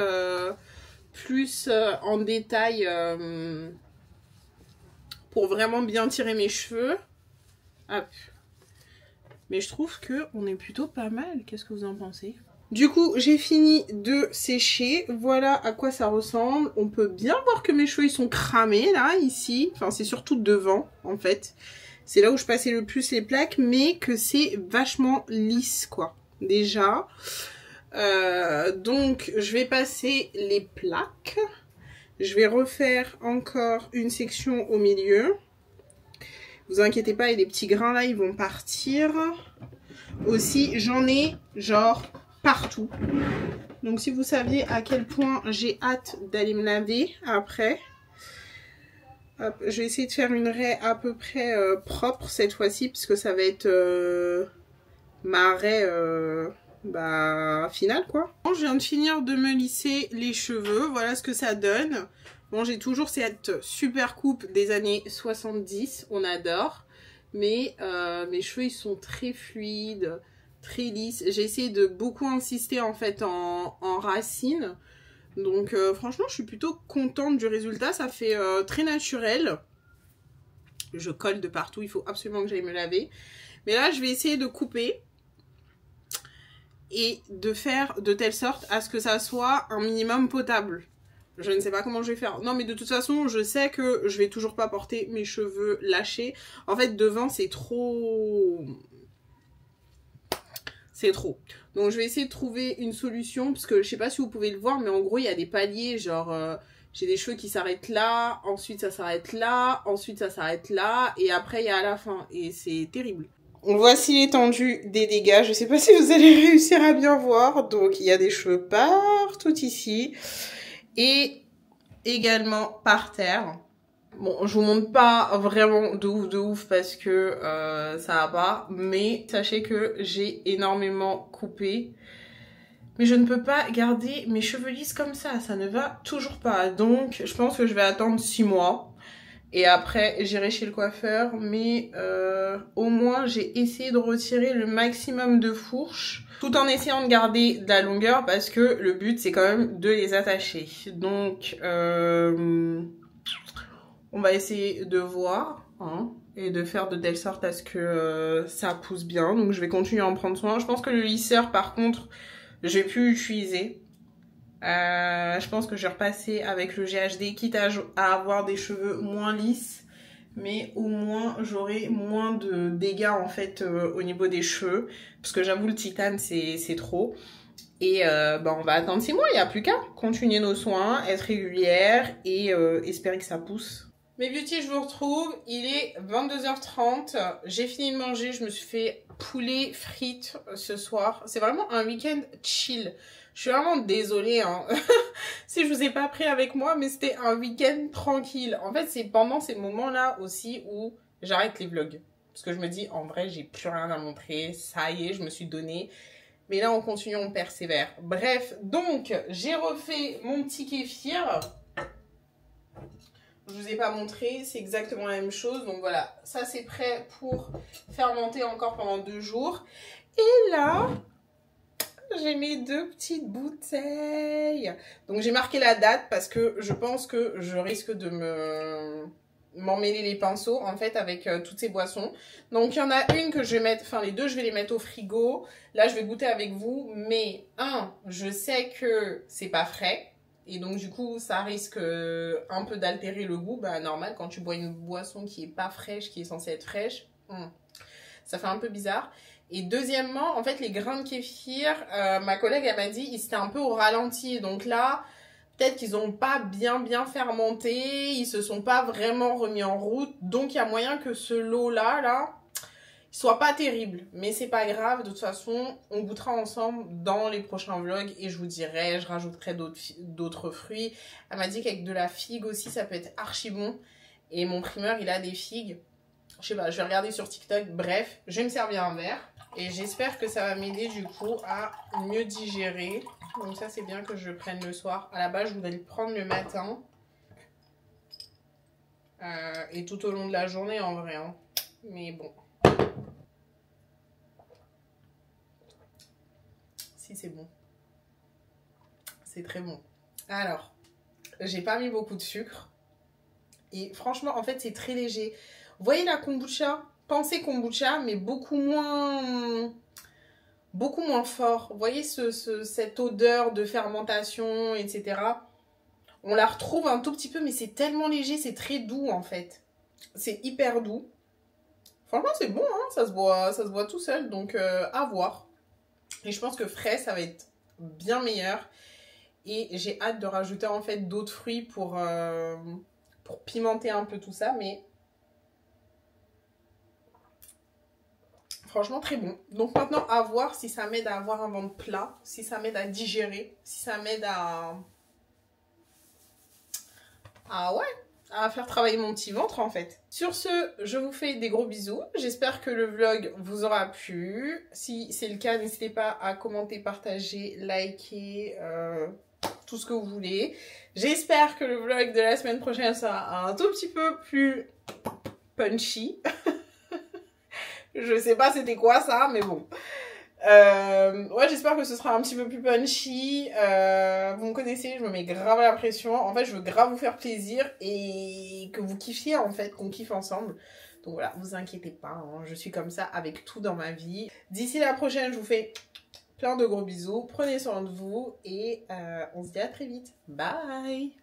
plus en détail pour vraiment bien tirer mes cheveux. Hop. Mais je trouve qu'on est plutôt pas mal. Qu'est-ce que vous en pensez ? Du coup, j'ai fini de sécher. Voilà à quoi ça ressemble. On peut bien voir que mes cheveux, ils sont cramés, là, ici. Enfin, c'est surtout devant, en fait. C'est là où je passais le plus les plaques, mais que c'est vachement lisse, quoi. Déjà. Donc, je vais passer les plaques. Je vais refaire encore une section au milieu. Vous inquiétez pas, et les petits grains, là, ils vont partir. Aussi, j'en ai, genre... partout. Donc si vous saviez à quel point j'ai hâte d'aller me laver après. Hop, je vais essayer de faire une raie à peu près propre cette fois-ci parce que ça va être ma raie finale quoi. Bon, je viens de finir de me lisser les cheveux. Voilà ce que ça donne. Bon, j'ai toujours cette super coupe des années 70. On adore. Mais mes cheveux ils sont très fluides. Très lisse. J'ai essayé de beaucoup insister en fait en racines. Donc franchement je suis plutôt contente du résultat. Ça fait très naturel. Je colle de partout. Il faut absolument que j'aille me laver. Mais là je vais essayer de couper. Et de faire de telle sorte à ce que ça soit un minimum potable. Je ne sais pas comment je vais faire. Non mais de toute façon je sais que je vais toujours pas porter mes cheveux lâchés. En fait devant c'est trop... c'est trop. Donc je vais essayer de trouver une solution, parce que je sais pas si vous pouvez le voir, mais en gros il y a des paliers, genre j'ai des cheveux qui s'arrêtent là, ensuite ça s'arrête là, ensuite ça s'arrête là, et après il y a à la fin, et c'est terrible. Voici l'étendue des dégâts, je sais pas si vous allez réussir à bien voir, donc il y a des cheveux partout ici, et également par terre. Bon, je vous montre pas vraiment de ouf parce que ça va pas, mais sachez que j'ai énormément coupé. Mais je ne peux pas garder mes cheveux lisses comme ça ne va toujours pas. Donc, je pense que je vais attendre 6 mois. Et après, j'irai chez le coiffeur. Mais au moins, j'ai essayé de retirer le maximum de fourches, tout en essayant de garder de la longueur parce que le but, c'est quand même de les attacher. Donc, on va essayer de voir, hein, et de faire de telle sorte à ce que ça pousse bien. Donc je vais continuer à en prendre soin. Je pense que le lisseur, par contre, je vais plus l'utiliser. Je pense que je vais repasser avec le GHD, quitte à avoir des cheveux moins lisses. Mais au moins, j'aurai moins de dégâts, en fait, au niveau des cheveux. Parce que j'avoue, le titane, c'est trop. Et on va attendre 6 mois, il n'y a plus qu'à. Continuer nos soins, être régulière et espérer que ça pousse. Mes beauty, je vous retrouve, il est 22h30, j'ai fini de manger, je me suis fait poulet frites ce soir. C'est vraiment un week-end chill. Je suis vraiment désolée hein, si je vous ai pas pris avec moi, mais c'était un week-end tranquille. En fait, c'est pendant ces moments-là aussi où j'arrête les vlogs. Parce que je me dis, en vrai, j'ai plus rien à montrer, ça y est, je me suis donnée. Mais là, on continue, on persévère. Bref, donc, j'ai refait mon petit kéfir. Je vous ai pas montré, c'est exactement la même chose. Donc voilà, ça c'est prêt pour fermenter encore pendant 2 jours. Et là, j'ai mes 2 petites bouteilles. Donc j'ai marqué la date parce que je pense que je risque de m'emmêler les pinceaux en fait avec toutes ces boissons. Donc il y en a une que je vais mettre, enfin les deux je vais les mettre au frigo. Là je vais goûter avec vous, mais je sais que c'est pas frais. Et donc du coup ça risque un peu d'altérer le goût. Bah normal, quand tu bois une boisson qui est pas fraîche, qui est censée être fraîche, ça fait un peu bizarre. Et deuxièmement, en fait les grains de kéfir, ma collègue elle m'a dit ils étaient un peu au ralenti. Donc là, peut-être qu'ils n'ont pas bien fermenté, ils se sont pas vraiment remis en route. Donc il y a moyen que ce lot-là, soit pas terrible. Mais c'est pas grave, de toute façon, on goûtera ensemble dans les prochains vlogs. Et je vous dirai, je rajouterai d'autres fruits. Elle m'a dit qu'avec de la figue aussi, ça peut être archi bon. Et mon primeur, il a des figues. Je sais pas, je vais regarder sur TikTok. Bref, je vais me servir un verre. Et j'espère que ça va m'aider du coup à mieux digérer. Donc ça, c'est bien que je le prenne le soir. À la base, je voudrais le prendre le matin. Et tout au long de la journée en vrai. Hein. Mais bon. Si c'est bon. C'est très bon. Alors, j'ai pas mis beaucoup de sucre. Et franchement, en fait, c'est très léger. Vous voyez la kombucha? Pensez kombucha, mais beaucoup moins fort. Vous voyez cette odeur de fermentation, etc. On la retrouve un tout petit peu, mais c'est tellement léger, c'est très doux en fait. C'est hyper doux. Franchement, c'est bon, hein, ça se boit tout seul, donc à voir. Et je pense que frais, ça va être bien meilleur. Et j'ai hâte de rajouter en fait d'autres fruits pour pimenter un peu tout ça, mais franchement très bon. Donc maintenant à voir si ça m'aide à avoir un ventre plat, si ça m'aide à digérer, si ça m'aide à faire travailler mon petit ventre en fait. Sur ce, je vous fais des gros bisous. J'espère que le vlog vous aura plu. Si c'est le cas, n'hésitez pas à commenter, partager, liker, tout ce que vous voulez. J'espère que le vlog de la semaine prochaine sera un tout petit peu plus punchy. Je sais pas c'était quoi ça, mais bon. Ouais, j'espère que ce sera un petit peu plus punchy. Vous me connaissez, je me mets grave la pression. En fait, je veux grave vous faire plaisir et que vous kiffiez en fait, qu'on kiffe ensemble. Donc voilà, vous inquiétez pas, hein, je suis comme ça avec tout dans ma vie. D'ici la prochaine, je vous fais plein de gros bisous. Prenez soin de vous et on se dit à très vite. Bye!